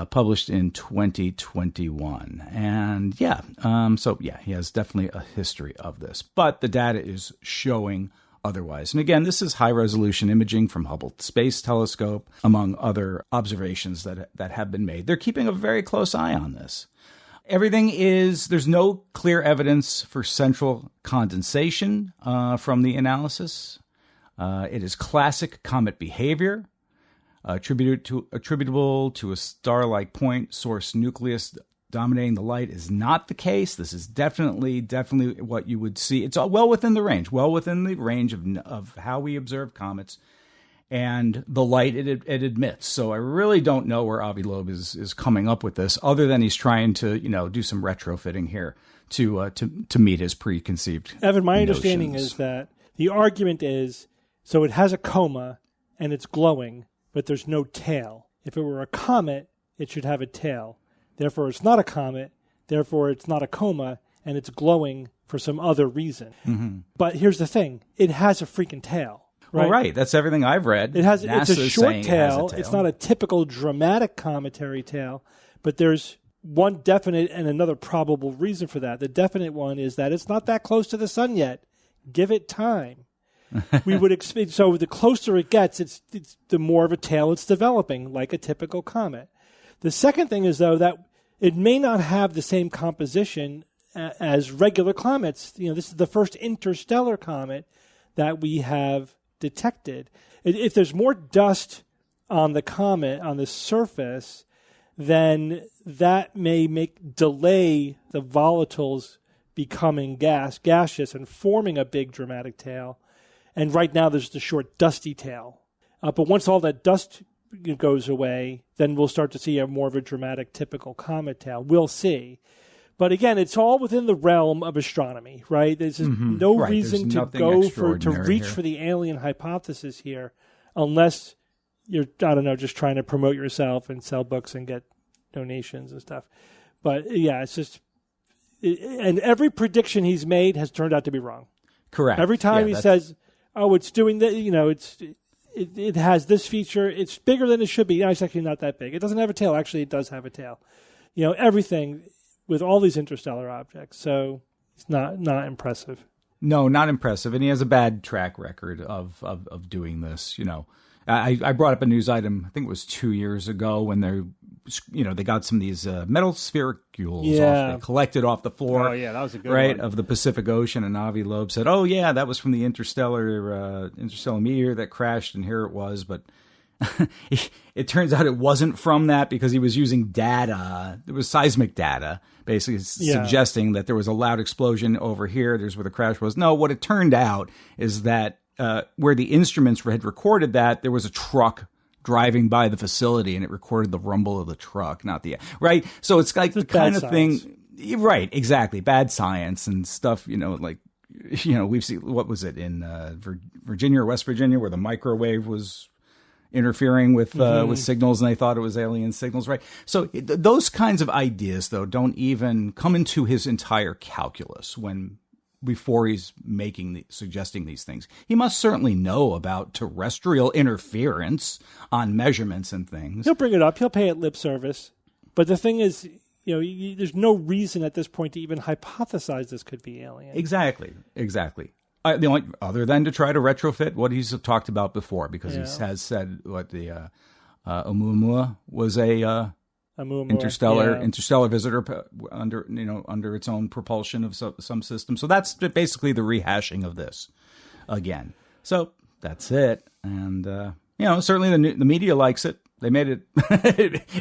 published in 2021. And he has definitely a history of this. But the data is showing otherwise. And again, this is high-resolution imaging from Hubble Space Telescope, among other observations that have been made. They're keeping a very close eye on this. There's no clear evidence for central condensation from the analysis. It is classic comet behavior, attributable to a star-like point source nucleus dominating the light is not the case. This is definitely what you would see. It's well within the range of how we observe comets and the light it emits. So I really don't know where Avi Loeb is coming up with this, other than he's trying to do some retrofitting here to meet his preconceived Evan, my notions. understanding is that the argument is, so it has a coma and it's glowing, but there's no tail. If it were a comet, it should have a tail. Therefore, it's not a comet. Therefore, it's not a coma, and it's glowing for some other reason. Mm-hmm. But here's the thing. It has a freaking tail. Right? Well, right. That's everything I've read. It's a short tail. It's not a typical dramatic cometary tail, but there's one definite and another probable reason for that. The definite one is that it's not that close to the sun yet. Give it time. We would expect, so the closer it gets, it's the more of a tail it's developing, like a typical comet. The second thing is, though, that it may not have the same composition as regular comets. This is the first interstellar comet that we have detected. If there's more dust on the comet, on the surface, then that may delay the volatiles becoming gaseous and forming a big dramatic tail. And right now there's the short dusty tail. But once all that dust goes away, then we'll start to see more of a dramatic typical comet tail. We'll see. But again, it's all within the realm of astronomy, right? There's no reason to reach for the alien hypothesis here, unless you're, just trying to promote yourself and sell books and get donations and stuff. But yeah, it's just, and every prediction he's made has turned out to be wrong. Correct. Every time he says, "Oh, it's doing that," it has this feature. It's bigger than it should be. No, it's actually not that big. It doesn't have a tail. Actually, it does have a tail. Everything with all these interstellar objects. So it's not impressive. No, not impressive. And he has a bad track record of doing this. I brought up a news item, I think it was 2 years ago, when they got some of these metal spherules they collected off the floor. Oh, yeah, that was a good one. Of the Pacific Ocean. And Avi Loeb said, oh, yeah, that was from the interstellar meteor that crashed, and here it was. But it turns out it wasn't from that, because he was using data. It was seismic data, basically suggesting that there was a loud explosion over here. There's where the crash was. No, what it turned out is that where the instruments had recorded that, there was a truck driving by the facility, and it recorded the rumble of the truck, not the right. So it's like the kind of thing, right? Exactly, bad science and stuff. We've seen, what was it in Virginia or West Virginia, where the microwave was interfering with signals, and they thought it was alien signals, right? So those kinds of ideas, though, don't even come into his entire calculus before he's suggesting these things. He must certainly know about terrestrial interference on measurements and things. He'll bring it up. He'll pay it lip service. But the thing is, there's no reason at this point to even hypothesize this could be alien. Exactly. The only other than to try to retrofit what he's talked about before, because he has said what the Oumuamua was a interstellar visitor under its own propulsion of some system. So that's basically the rehashing of this again. So that's it. And certainly the media likes it. They made it.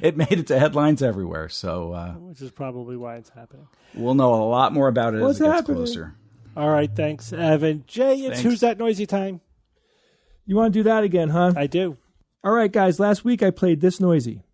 It made it to headlines everywhere. So which is probably why it's happening. We'll know a lot more about it as it gets closer. All right, thanks, Evan. Jay, it's Who's That Noisy time. You want to do that again, huh? I do. All right, guys, last week I played this noisy.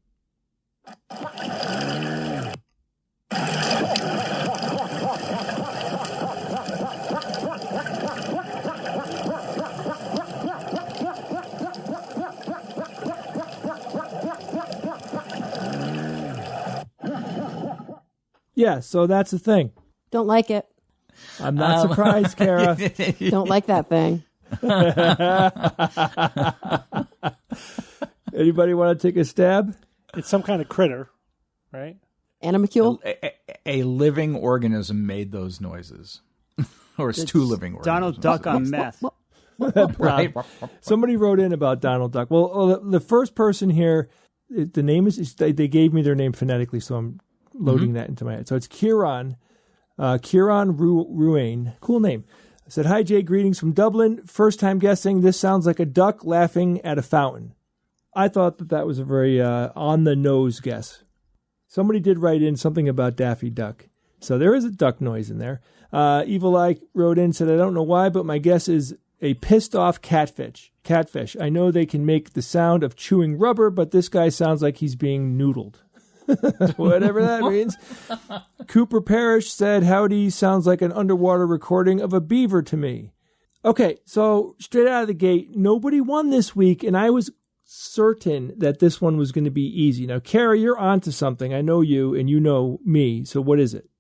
Yeah, so that's the thing. Don't like it. I'm not surprised, Kara. Don't like that thing. Anybody want to take a stab? It's some kind of critter, right? Animalcule? A living organism made those noises. Or it's two living organisms. Donald Duck on meth. Right. Somebody wrote in about Donald Duck. Well, the first person here, the name is they gave me their name phonetically, so I'm loading that into my head. So it's Kieran Ruane. Cool name. I said, "Hi, Jay. Greetings from Dublin. First time guessing. This sounds like a duck laughing at a fountain." I thought that was a very on-the-nose guess. Somebody did write in something about Daffy Duck. So there is a duck noise in there. Evil Eye wrote in, said, "I don't know why, but my guess is a pissed-off catfish. I know they can make the sound of chewing rubber, but this guy sounds like he's being noodled." Whatever that means. Cooper Parrish said, "Howdy sounds like an underwater recording of a beaver to me." Okay, so straight out of the gate, nobody won this week, and I was certain that this one was going to be easy. Now, Kara, you're onto something. I know you, and you know me, so what is it?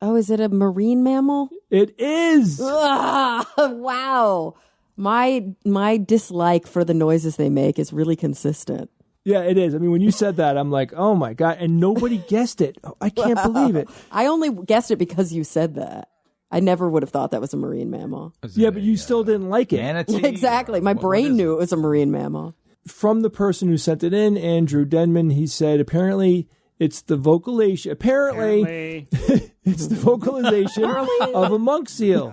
Oh, is it a marine mammal? It is! Wow. My dislike for the noises they make is really consistent. Yeah, it is. I mean, when you said that, I'm like, oh my God. And nobody guessed it. I can't believe it. I only guessed it because you said that. I never would have thought that was a marine mammal. Yeah, but you still didn't like it. Manatee? Exactly. My brain knew it was a marine mammal. From the person who sent it in, Andrew Denman, he said, apparently it's the vocalization. Apparently. It's the vocalization of a monk seal.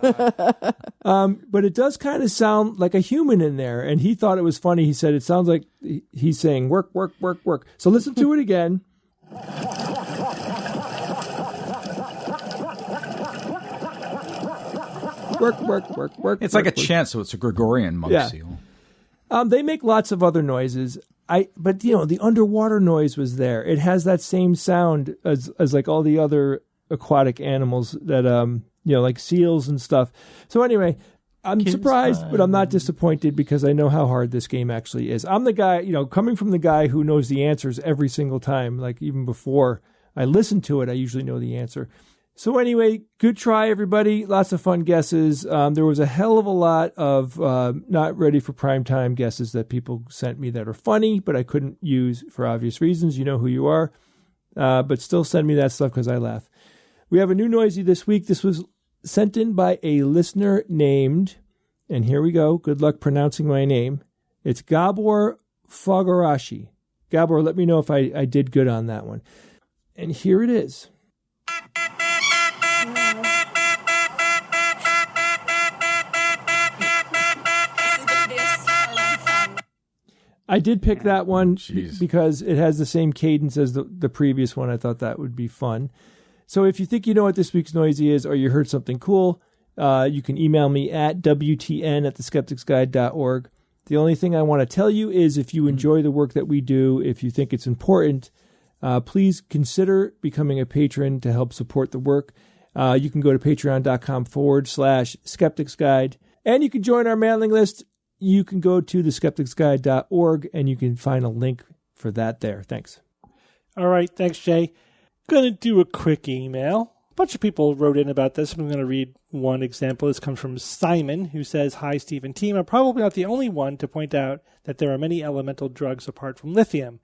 But it does kind of sound like a human in there. And he thought it was funny. He said it sounds like he's saying work, work, work, work. So listen to it again. Work, work, work, work. It's work, like a work. chant, so it's a Gregorian monk seal. They make lots of other noises. But the underwater noise was there. It has that same sound as like all the other aquatic animals that like seals and stuff. So anyway, I'm surprised, but I'm not disappointed because I know how hard this game actually is. I'm the guy, coming from the guy who knows the answers every single time, like even before I listen to it, I usually know the answer. So anyway, good try, everybody. Lots of fun guesses. There was a hell of a lot of not ready for prime time guesses that people sent me that are funny, but I couldn't use for obvious reasons. You know who you are. But still send me that stuff because I laugh. We have a new noisy this week. This was sent in by a listener named, and here we go. Good luck pronouncing my name. It's Gabor Fogarashi. Gabor, let me know if I did good on that one. And here it is. I did pick that one because it has the same cadence as the previous one. I thought that would be fun. So if you think you know what this week's noisy is or you heard something cool, you can email me at wtn@theskepticsguide.org. The only thing I want to tell you is if you enjoy the work that we do, if you think it's important, please consider becoming a patron to help support the work. You can go to patreon.com/skepticsguide, and you can join our mailing list. You can go to theskepticsguide.org, and you can find a link for that there. Thanks. All right. Thanks, Jay. Going to do a quick email. A bunch of people wrote in about this. I'm going to read one example. This comes from Simon, who says, "Hi, Steve and team. I'm probably not the only one to point out that there are many elemental drugs apart from lithium.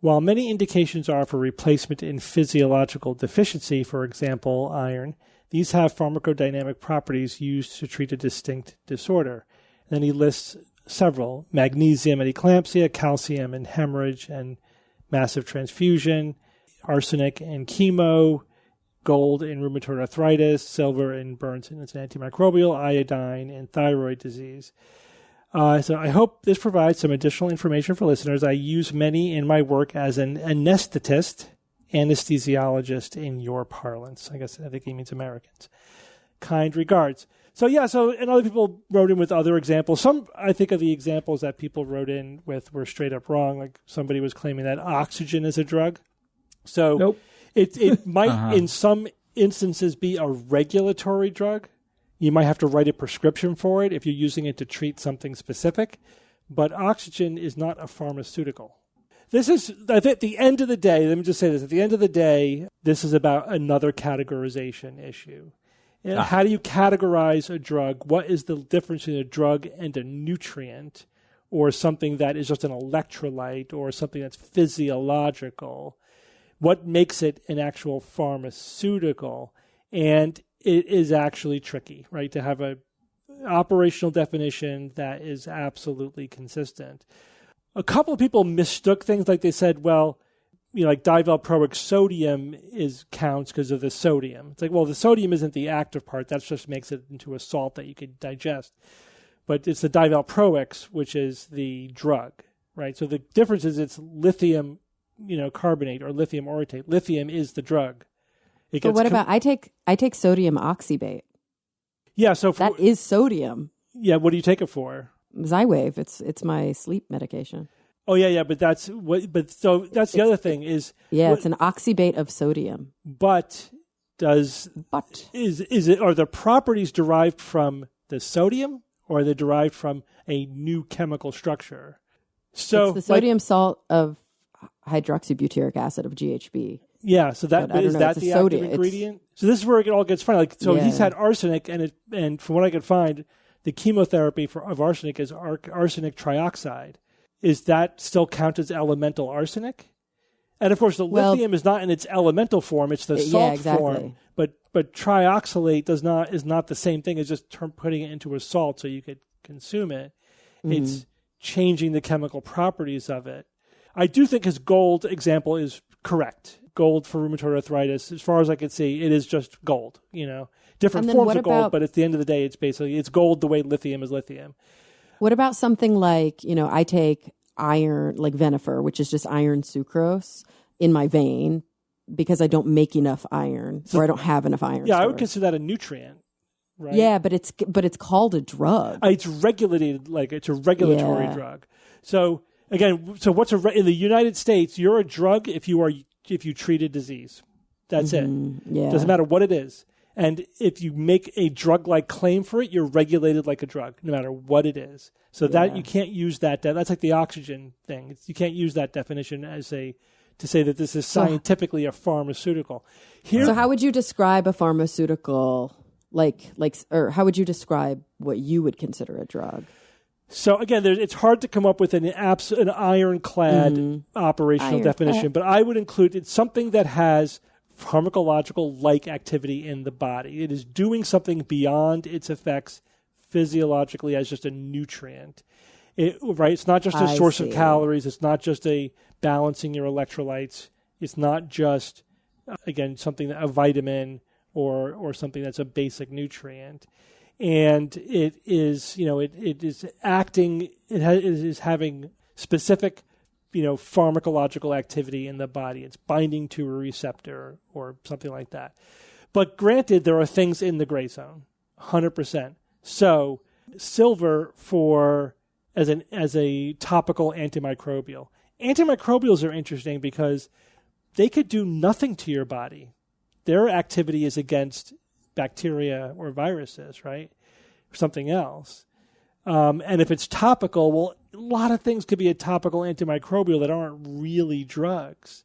While many indications are for replacement in physiological deficiency, for example, iron, these have pharmacodynamic properties used to treat a distinct disorder." Then he lists several: magnesium and eclampsia, calcium and hemorrhage and massive transfusion, arsenic and chemo, gold in rheumatoid arthritis, silver in burns and it's an antimicrobial, iodine in thyroid disease. So I hope this provides some additional information for listeners. I use many in my work as an anesthetist, anesthesiologist in your parlance. I think he means Americans. Kind regards. So and other people wrote in with other examples. Some, I think, of the examples that people wrote in with were straight up wrong. Like somebody was claiming that oxygen is a drug. So nope. It might, in some instances, be a regulatory drug. You might have to write a prescription for it if you're using it to treat something specific. But oxygen is not a pharmaceutical. This is, I think, at the end of the day, let me just say this. At the end of the day, this is about another categorization issue. How do you categorize a drug? What is the difference between a drug and a nutrient, or something that is just an electrolyte, or something that's physiological? What makes it an actual pharmaceutical? And it is actually tricky, right, to have an operational definition that is absolutely consistent. A couple of people mistook things, like they said, well, like divalproic sodium counts because of the sodium. It's like, well, the sodium isn't the active part. That just makes it into a salt that you could digest. But it's the divalproics, which is the drug, right? So the difference is it's lithium, carbonate or lithium orotate. Lithium is the drug. But what about, I take sodium oxybate. Yeah, so that is sodium. Yeah, what do you take it for? Xywav. It's my sleep medication. Oh yeah, but that's the other thing is it's an oxybate of sodium. But are the properties derived from the sodium, or are they derived from a new chemical structure? So it's the sodium salt of hydroxybutyric acid of GHB. Yeah, so that is that the active ingredient? So this is where it all gets funny. He's had arsenic, and from what I could find, the chemotherapy of arsenic is arsenic trioxide. Is that still count as elemental arsenic? And of course, the lithium is not in its elemental form; it's the salt form. But trioxylate is not the same thing as just putting it into a salt so you could consume it. Mm-hmm. It's changing the chemical properties of it. I do think his gold example is correct. Gold for rheumatoid arthritis, as far as I can see, it is just gold. Different forms of gold, but at the end of the day, it's gold the way lithium is lithium. What about something like, I take iron, like Venifer, which is just iron sucrose in my vein because I don't make enough iron, or I don't have enough iron. Yeah, I would consider that a nutrient, right? Yeah, but it's called a drug. It's regulated, like it's a regulatory drug. So again, in the United States, you're a drug if you treat a disease. That's it. Yeah. Doesn't matter what it is. And if you make a drug-like claim for it, you're regulated like a drug, no matter what it is. So that you can't use that. That's like the oxygen thing. You can't use that definition to say that this is scientifically a pharmaceutical. So how would you describe a pharmaceutical, or how would you describe what you would consider a drug? So again, it's hard to come up with an ironclad operational definition, but I would include it's something that has pharmacological-like activity in the body. It is doing something beyond its effects physiologically as just a nutrient. It's not just a source of calories. It's not just a balancing your electrolytes. It's not just, again, a vitamin or something that's a basic nutrient. And it is, it is acting, it is having specific pharmacological activity in the body. It's binding to a receptor or something like that. But granted, there are things in the gray zone, 100%. So silver as a topical antimicrobial. Antimicrobials are interesting because they could do nothing to your body. Their activity is against bacteria or viruses, right? Or something else. And if it's topical, well, a lot of things could be a topical antimicrobial that aren't really drugs.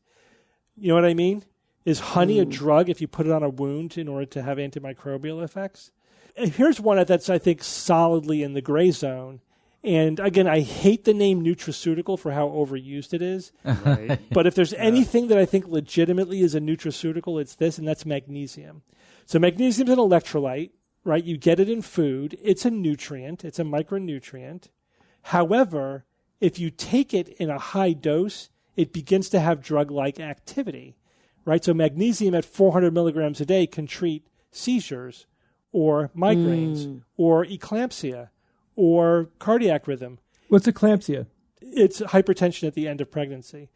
You know what I mean? Is honey a drug if you put it on a wound in order to have antimicrobial effects? And here's one that's, I think, solidly in the gray zone. And again, I hate the name nutraceutical for how overused it is. Right. But if there's anything that I think legitimately is a nutraceutical, it's this, and that's magnesium. So magnesium is an electrolyte. Right, you get it in food. It's a nutrient. It's a micronutrient. However, if you take it in a high dose, it begins to have drug-like activity. Right, so magnesium at 400 milligrams a day can treat seizures, or migraines, or eclampsia, or cardiac rhythm. What's eclampsia? It's hypertension at the end of pregnancy,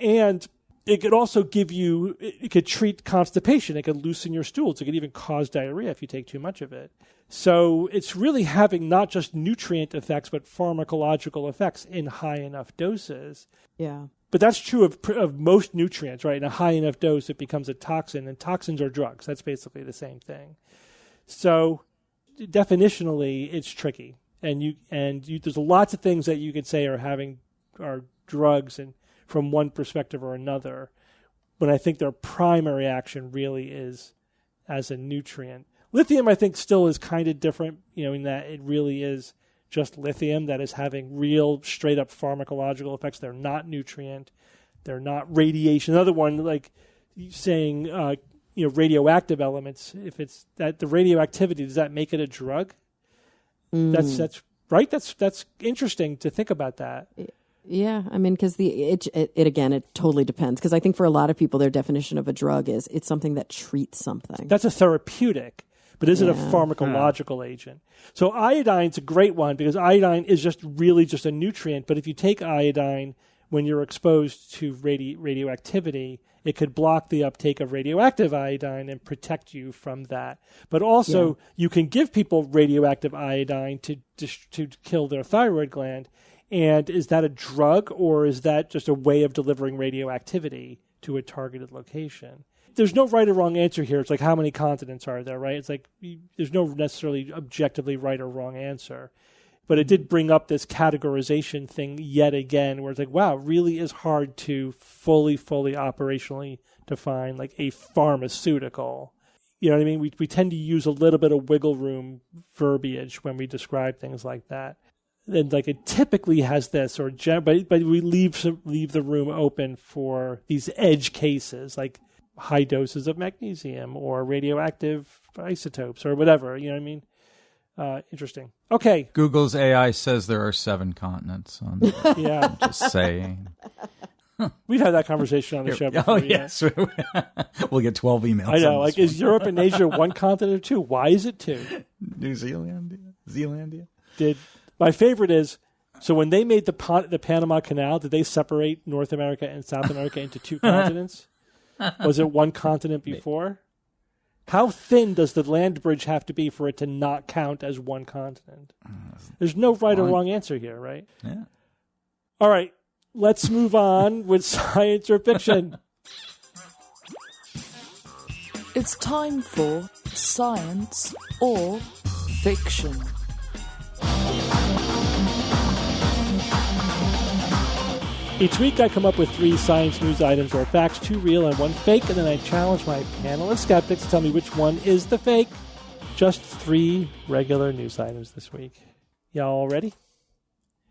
and It could also give you, it could treat constipation. It could loosen your stools. It could even cause diarrhea if you take too much of it. So it's really having not just nutrient effects, but pharmacological effects in high enough doses. Yeah. But that's true of most nutrients, right? In a high enough dose, it becomes a toxin, and toxins are drugs. That's basically the same thing. So definitionally, it's tricky. And there's lots of things that you could say are drugs and from one perspective or another, but I think their primary action really is as a nutrient. Lithium, I think, still is kind of different, in that it really is just lithium that is having real straight-up pharmacological effects. They're not nutrient. They're not radiation. Another one, like saying, radioactive elements, if it's that the radioactivity, does that make it a drug? That's right. That's interesting to think about that. Yeah, I mean, because it totally depends. Because I think for a lot of people, their definition of a drug is it's something that treats something. That's a therapeutic, but is it a pharmacological agent? So iodine's a great one because iodine is just a nutrient. But if you take iodine when you're exposed to radioactivity, it could block the uptake of radioactive iodine and protect you from that. But also, you can give people radioactive iodine to kill their thyroid gland. And is that a drug, or is that just a way of delivering radioactivity to a targeted location? There's no right or wrong answer here. It's like, how many continents are there, right? It's like there's no necessarily objectively right or wrong answer. But it did bring up this categorization thing yet again, where it's like, wow, it really is hard to fully operationally define like a pharmaceutical. You know what I mean? We tend to use a little bit of wiggle room verbiage when we describe things like that. And like it typically has this, but we leave the room open for these edge cases, like high doses of magnesium or radioactive isotopes or whatever. You know what I mean? Interesting. Okay. Google's AI says there are 7 continents. Yeah. Just saying. We've had that conversation on the show before. Oh, yes. We'll get 12 emails. I know. Like, is Europe and Asia one continent or 2? Why is it 2? New Zealandia. My favorite is, so when they made the Panama Canal, did they separate North America and South America into 2 continents? Was it one continent before? How thin does the land bridge have to be for it to not count as one continent? There's no right or wrong answer here, right? Yeah. All right, let's move on with science or fiction. It's time for science or fiction. Each week I come up with 3 science news items or facts, 2 real and 1 fake, and then I challenge my panel of skeptics to tell me which one is the fake. Just 3 regular news items this week. Y'all ready?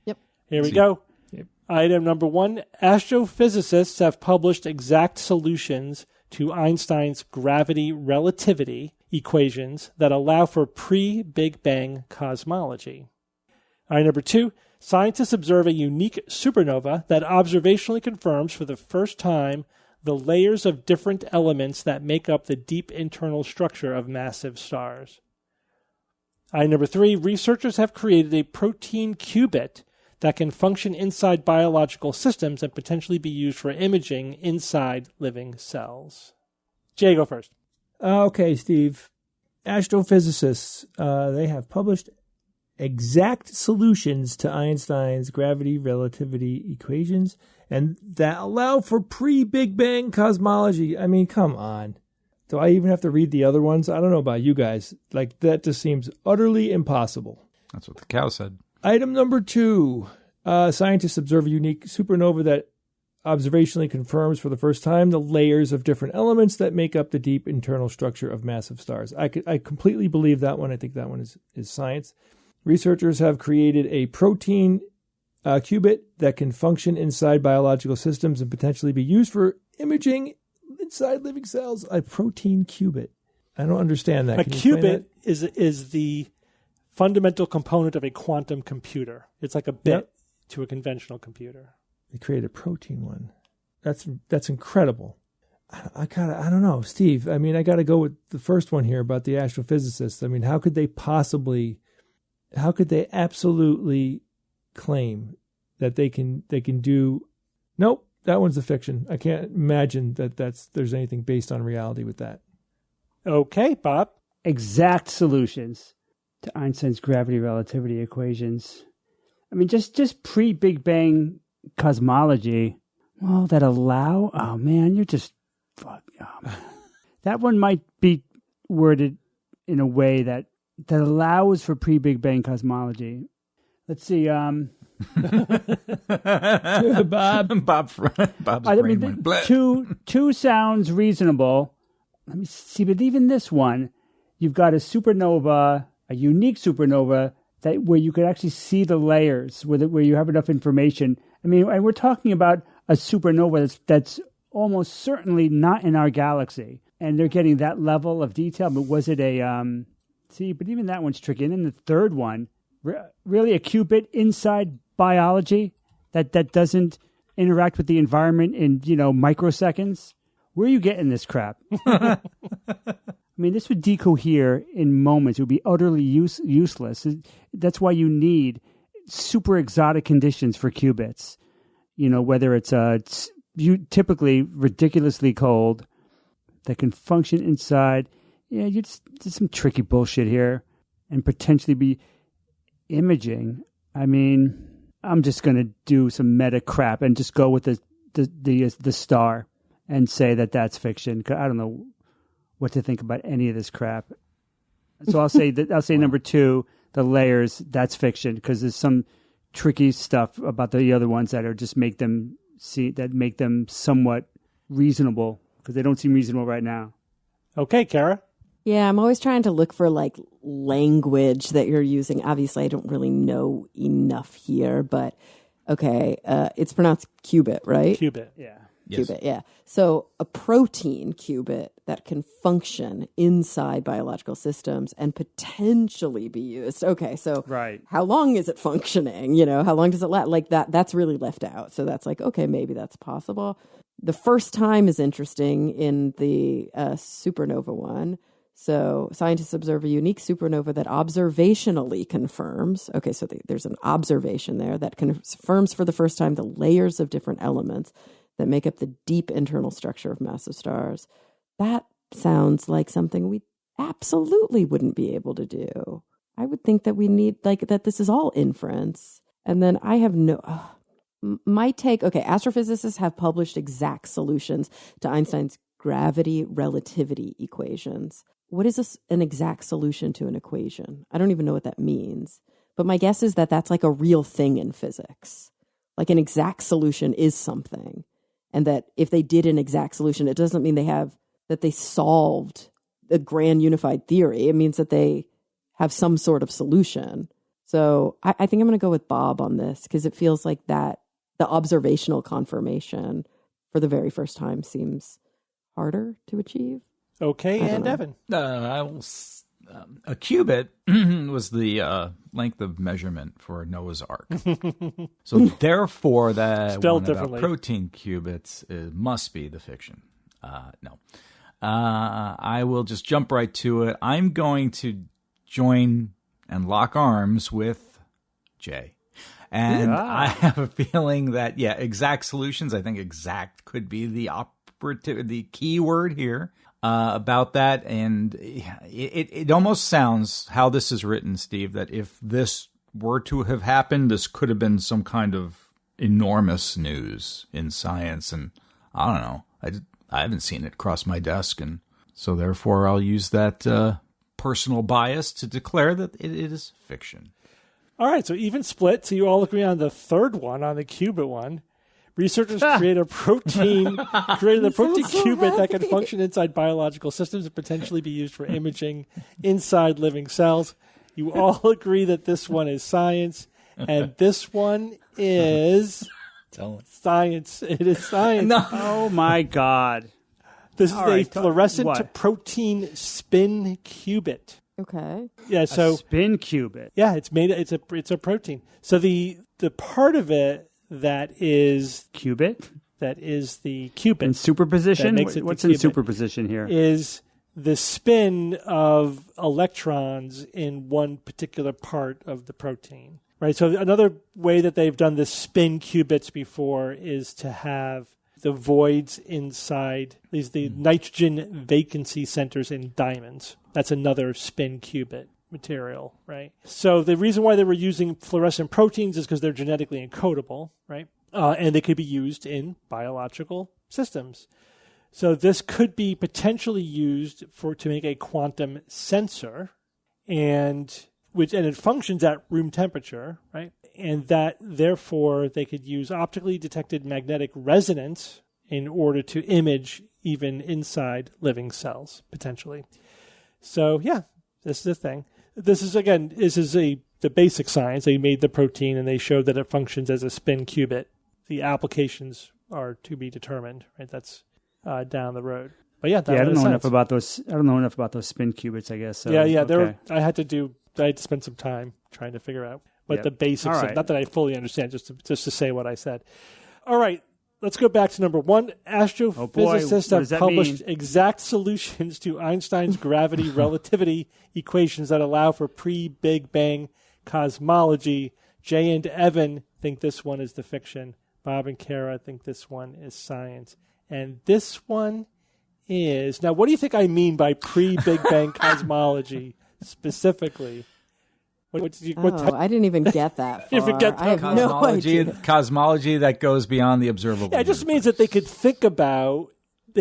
Yep. Here we go. Yep. Item number 1, astrophysicists have published exact solutions to Einstein's gravity relativity equations that allow for pre-Big Bang cosmology. Item number 2, scientists observe a unique supernova that observationally confirms for the first time the layers of different elements that make up the deep internal structure of massive stars. Item number 3, researchers have created a protein qubit that can function inside biological systems and potentially be used for imaging inside living cells. Jay, go first. Okay, Steve. Astrophysicists, they have published exact solutions to Einstein's gravity relativity equations and that allow for pre-Big Bang cosmology. I mean, come on. Do I even have to read the other ones? I don't know about you guys. Like, that just seems utterly impossible. That's what the cow said. Item number 2. Scientists observe a unique supernova that observationally confirms for the first time the layers of different elements that make up the deep internal structure of massive stars. I completely believe that one. I think that one is science. Researchers have created a protein qubit that can function inside biological systems and potentially be used for imaging inside living cells. A protein qubit. I don't understand that. A qubit is the fundamental component of a quantum computer. It's like a bit to a conventional computer. They created a protein one. That's incredible. I don't know, Steve. I mean, I got to go with the first one here about the astrophysicists. I mean, how could they absolutely claim that they can do? Nope, That one's the fiction. I can't imagine that there's anything based on reality with that. Okay, Bob. Exact solutions to Einstein's gravity relativity equations. I mean, just pre-Big Bang cosmology. Well, that allow? Oh, man, you're just... Fuck. Oh, man. That one might be worded in a way that allows for pre-Big Bang cosmology. Let's see. Bob's brain went bleh. Two sounds reasonable. Let me see, but even this one, you've got a supernova, a unique supernova where you could actually see the layers, where you have enough information. I mean, and we're talking about a supernova that's almost certainly not in our galaxy, and they're getting that level of detail. But was it a see? But even that one's tricky. And then the third one, really a qubit inside biology that doesn't interact with the environment in microseconds. Where are you getting this crap? I mean, this would decohere in moments. It would be utterly useless. That's why you need super exotic conditions for qubits. Whether it's typically ridiculously cold that can function inside. Yeah, you just did some tricky bullshit here, and potentially be imaging. I mean, I'm just going to do some meta crap and just go with the star and say that that's fiction. I don't know what to think about any of this crap. So I'll say number 2, the layers, that's fiction, because there's some tricky stuff about the other ones that make them somewhat reasonable, because they don't seem reasonable right now. Okay, Kara. Yeah, I'm always trying to look for language that you're using. Obviously, I don't really know enough here, but okay, it's pronounced qubit, right? Qubit, yeah. Yes. Qubit, yeah. So a protein qubit that can function inside biological systems and potentially be used. Okay, so right. How long is it functioning? How long does it last? That's really left out. So that's okay, maybe that's possible. The first time is interesting in the supernova one. So scientists observe a unique supernova that observationally confirms. Okay, so there's an observation there that confirms for the first time the layers of different elements that make up the deep internal structure of massive stars. That sounds like something we absolutely wouldn't be able to do. I would think that we need, that this is all inference. And then I have my take, okay, astrophysicists have published exact solutions to Einstein's gravity relativity equations. What is an exact solution to an equation? I don't even know what that means. But my guess is that that's a real thing in physics. An exact solution is something. And that if they did an exact solution, it doesn't mean they solved the grand unified theory. It means that they have some sort of solution. So I think I'm going to go with Bob on this, because it feels like that the observational confirmation for the very first time seems harder to achieve. Okay, and Evan. A cubit was the length of measurement for Noah's Ark. So therefore, that spelled one differently. About protein qubits must be the fiction. No. I will just jump right to it. I'm going to join and lock arms with Jay. And I have a feeling that, exact solutions. I think exact could be the key word here. About that, and it almost sounds, how this is written, Steve, that if this were to have happened, this could have been some kind of enormous news in science, and I don't know. I haven't seen it cross my desk, and so therefore I'll use that personal bias to declare that it is fiction. All right, so even split. So you all agree on the third one, on the qubit one. Researchers created a protein qubit that can function inside biological systems and potentially be used for imaging inside living cells. You all agree that this one is science, and this one is science. It is science. No. Oh, my God. This is a fluorescent protein spin qubit. Okay. Yeah, so a spin qubit. Yeah, it's a protein. So the part of it that is qubit, that is the qubit in superposition. What's in superposition here? Is the spin of electrons in one particular part of the protein. Right. So another way that they've done the spin qubits before is to have the voids inside the nitrogen vacancy centers in diamonds. That's another spin qubit material, right? So the reason why they were using fluorescent proteins is because they're genetically encodable, right? And they could be used in biological systems. So this could be potentially used to make a quantum sensor, and it functions at room temperature, right? And that therefore they could use optically detected magnetic resonance in order to image even inside living cells potentially. So yeah, this is the thing. This is the basic science. They made the protein and they showed that it functions as a spin qubit. The applications are to be determined, right? That's down the road. But yeah, I don't know enough about those. I don't know enough about those spin qubits, I guess. So, Okay. I had to spend some time trying to figure out what the basics of. Not that I fully understand, just to say what I said. All right, let's go back to number one. Astrophysicists have published exact solutions to Einstein's gravity relativity equations that allow for pre-Big Bang cosmology. Jay and Evan think this one is the fiction. Bob and Kara think this one is science. And this one is... Now, what do you think I mean by pre-Big Bang cosmology specifically? I didn't even get that far. I have no idea. Cosmology that goes beyond the observable. Yeah, it just means that they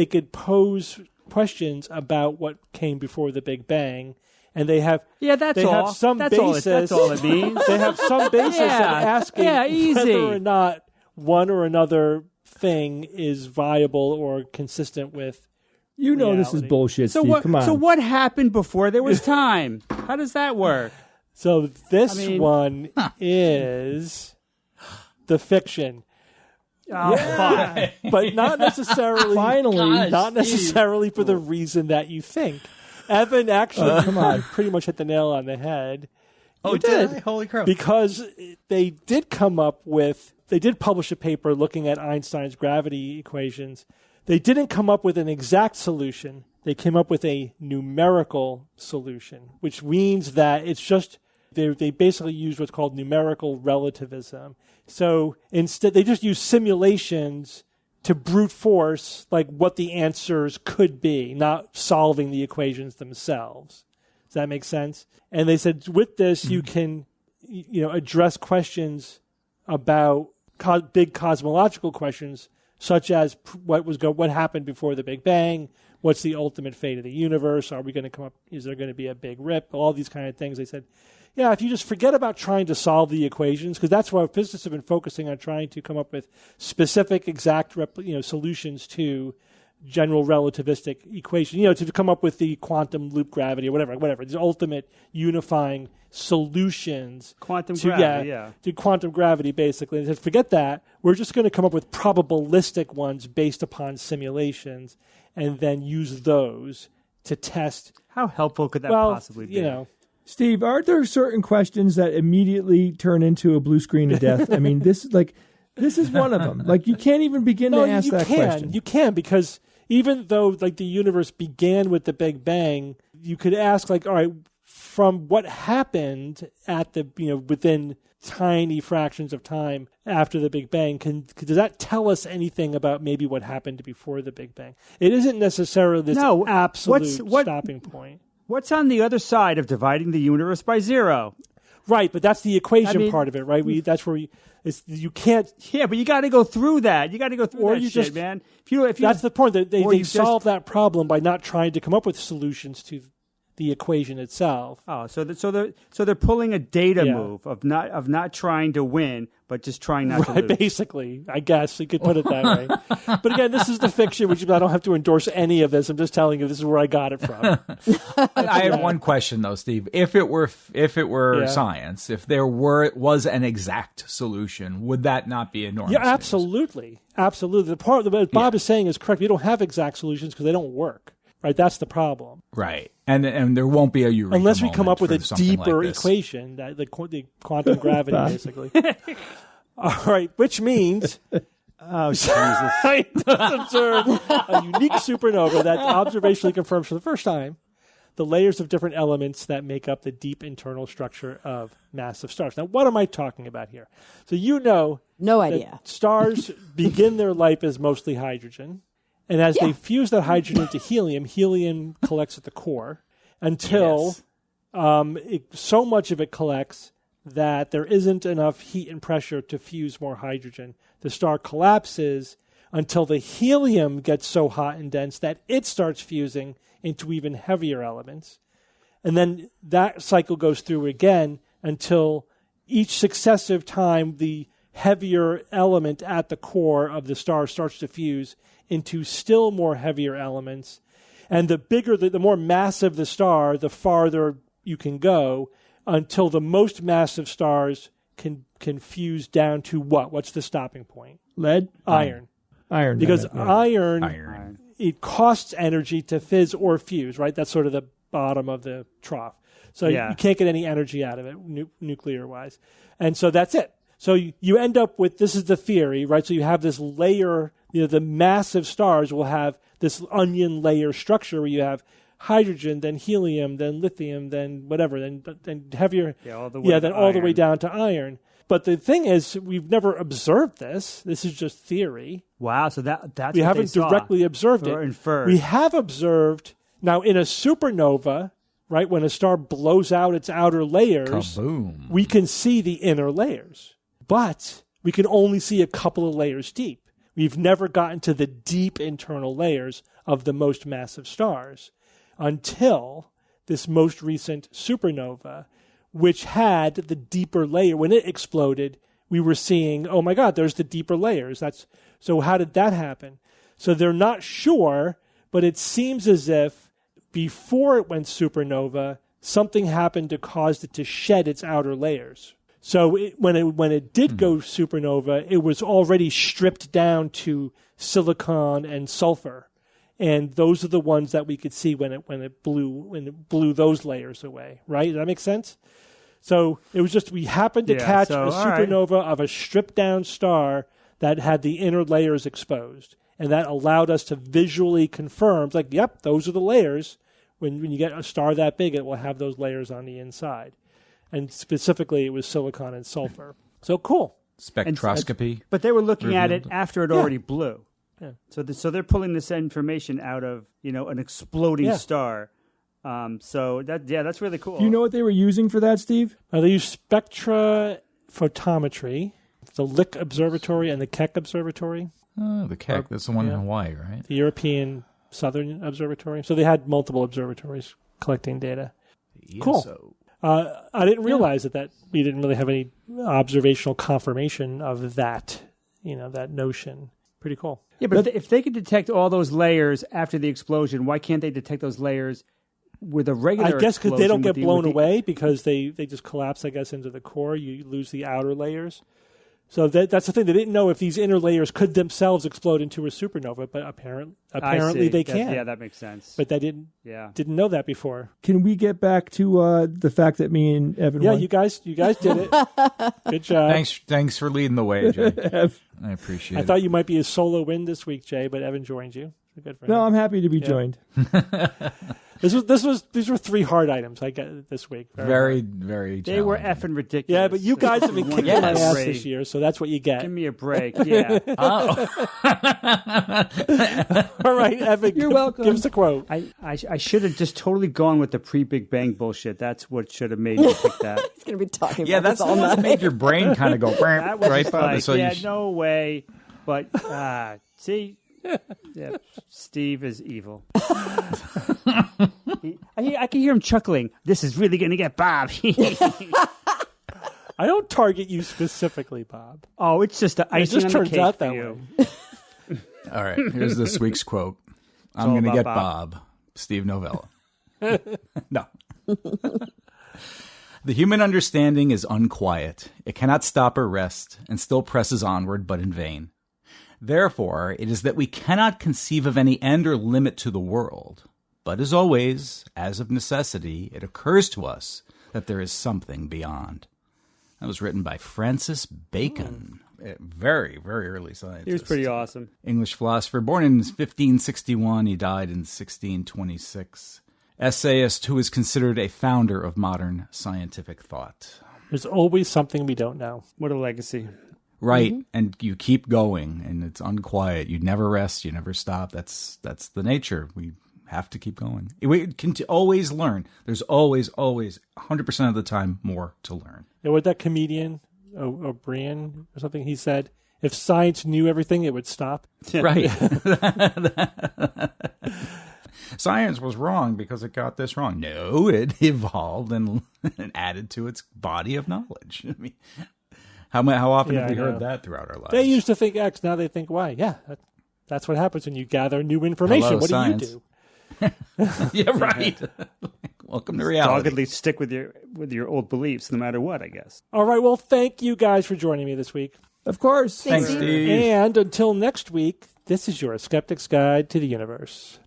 could pose questions about what came before the Big Bang, and they have that's all it means. They have some basis of asking whether or not one or another thing is viable or consistent with reality. This is bullshit, Steve. Come on. So what happened before there was time? How does that work? So this one is the fiction. Oh, fuck. But not necessarily. Finally. Not necessarily for the reason that you think. Evan actually pretty much hit the nail on the head. Oh, did I? Holy crap. Because they did publish a paper looking at Einstein's gravity equations. They didn't come up with an exact solution. They came up with a numerical solution, which means that it's just, they basically used what's called numerical relativism. So instead, they just use simulations to brute force like what the answers could be, not solving the equations themselves. Does that make sense? And they said with this, you can address questions about big cosmological questions, such as what happened before the Big Bang, what's the ultimate fate of the universe, are we going to come up, is there going to be a big rip, all these kind of things. They said, if you just forget about trying to solve the equations, because that's why physicists have been focusing on trying to come up with specific, exact solutions to general relativistic equation, to come up with the quantum loop gravity or whatever, the ultimate unifying solutions. Quantum gravity, to quantum gravity, basically. And they said, forget that. We're just going to come up with probabilistic ones based upon simulations and then use those to test. How helpful could that possibly be? Steve, aren't there certain questions that immediately turn into a blue screen of death? I mean, this is one of them. Like, you can't even begin to ask that question. You can, because even though the universe began with the Big Bang, you could ask all right, from what happened at the within tiny fractions of time after the Big Bang, does that tell us anything about maybe what happened before the Big Bang? It isn't necessarily this absolute stopping point. What's on the other side of dividing the universe by zero? Right, but that's the equation part of it, right? That's where you can't. Yeah, but you got to go through that. You got to go through that shit, man. If that's the point. That they solve that problem by not trying to come up with solutions to the equation itself. Oh, so they're pulling a data move of not trying to win, but just trying not to lose. Basically, I guess you could put it that way. But again, this is the fiction, which I don't have to endorse any of this. I'm just telling you this is where I got it from. I have one question though, Steve. If it were science, if there was an exact solution, would that not be enormous? Yeah, absolutely, absolutely. The part that Bob is saying is correct. We don't have exact solutions because they don't work. Right, that's the problem. Right, and there won't be a eureka unless we come up with a deeper like equation, the quantum gravity, basically. All right, which means scientists observed a unique supernova that observationally confirms for the first time the layers of different elements that make up the deep internal structure of massive stars. Now, what am I talking about here? So no idea. Stars begin their life as mostly hydrogen. And as they fuse that hydrogen into helium, helium collects at the core until so much of it collects that there isn't enough heat and pressure to fuse more hydrogen. The star collapses until the helium gets so hot and dense that it starts fusing into even heavier elements. And then that cycle goes through again until each successive time the heavier element at the core of the star starts to fuse into still more heavier elements. And the bigger, the more massive the star, the farther you can go until the most massive stars can fuse down to what? What's the stopping point? Lead? Iron. Iron. Because iron, it costs energy to fizz or fuse, right? That's sort of the bottom of the trough. So you can't get any energy out of it, nuclear-wise. And so that's it. So you end up with, this is the theory, right? So you have this layer, the massive stars will have this onion layer structure where you have hydrogen, then helium, then lithium, then whatever, then heavier, all the way down to iron. But the thing is, we've never observed this. This is just theory. Wow, so that's we haven't directly observed it. Inferred. We have observed now in a supernova, right? When a star blows out its outer layers, kaboom, we can see the inner layers, but we can only see a couple of layers deep. We've never gotten to the deep internal layers of the most massive stars until this most recent supernova, which had the deeper layer. When it exploded, we were seeing, oh my God, there's the deeper layers. So how did that happen? So they're not sure, but it seems as if before it went supernova, something happened to cause it to shed its outer layers. So when it did go supernova, it was already stripped down to silicon and sulfur. And those are the ones that we could see when it blew those layers away, right? Does that make sense? So it was just we happened to catch a supernova of a stripped down star that had the inner layers exposed, and that allowed us to visually confirm, like, yep, those are the layers. When you get a star that big, it will have those layers on the inside, and specifically, it was silicon and sulfur. So cool. Spectroscopy. But they were looking at it after it already blew. Yeah. So they're pulling this information out of an exploding star. So that's really cool. Do you know what they were using for that, Steve? They use spectrophotometry, the Lick Observatory and the Keck Observatory. Oh, the Keck. That's the one in Hawaii, right? The European Southern Observatory. So they had multiple observatories collecting data. Cool. I didn't realize that we didn't really have any observational confirmation of that, that notion. Pretty cool. Yeah, but if they could detect all those layers after the explosion, why can't they detect those layers with a regular I guess because they don't get blown with away because they just collapse, I guess, into the core. You lose the outer layers. So that's the thing. They didn't know if these inner layers could themselves explode into a supernova, but apparently they can. Yeah, that makes sense. But they didn't know that before. Can we get back to the fact that me and Evan won? You guys did it. Good job. Thanks for leading the way, Jay. I appreciate it. I thought you might be a solo win this week, Jay, but Evan joined you. Good for him. No, I'm happy to be joined. These were 3 hard items I got this week. Very, very. They were effing ridiculous. Yeah, but you guys have been kicking my ass this year, so that's what you get. Give me a break. Yeah. All right, Evan. You're welcome. Give us a quote. I should have just totally gone with the pre-Big Bang bullshit. That's what should have made me pick that. He's going to be talking about this that's all the one night. that made your brain kind of go That was right, just Bob? like, So no way. But see, Steve is evil. I can hear him chuckling. This is really going to get Bob. I don't target you specifically, Bob. Oh, it's just the icing just on turns the cake out for that you. way. All right, here's this week's quote. I'm going to get Bob. Steve Novella. No. The human understanding is unquiet. It cannot stop or rest, and still presses onward, but in vain. Therefore, it is that we cannot conceive of any end or limit to the world. But as always, as of necessity, it occurs to us that there is something beyond. That was written by Francis Bacon. Very, very early scientist. He was pretty awesome. English philosopher, born in 1561. He died in 1626. essayist who is considered a founder of modern scientific thought. There's always something we don't know. What a legacy. Right, and you keep going, and it's unquiet. You never rest, you never stop. That's the nature. We have to keep going. We can always learn. There's always, 100% of the time, more to learn. Yeah, what that comedian, O'Brien or something, he said, if science knew everything, it would stop. Right. Science was wrong because it got this wrong. No, it evolved and added to its body of knowledge. I mean, how often have we heard that throughout our lives? They used to think X, now they think Y. Yeah, that's what happens when you gather new information. Hello, what science. do you do? Yeah, right. Welcome to reality. Doggedly stick with your old beliefs, no matter what, I guess. All right, well, thank you guys for joining me this week. Of course. Thanks, Steve. And until next week, this is your Skeptic's Guide to the Universe.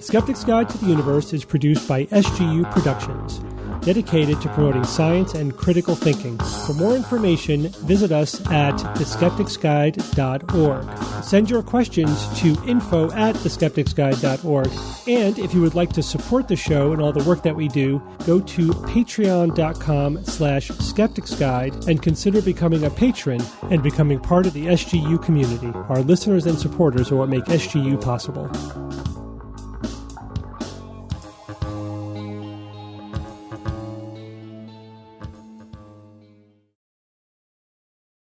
Skeptic's Guide to the Universe is produced by SGU Productions, dedicated to promoting science and critical thinking. For more information, visit us at theskepticsguide.org. Send your questions to info@theskepticsguide.org. And if you would like to support the show and all the work that we do, go to patreon.com/skepticsguide and consider becoming a patron and becoming part of the SGU community. Our listeners and supporters are what make SGU possible.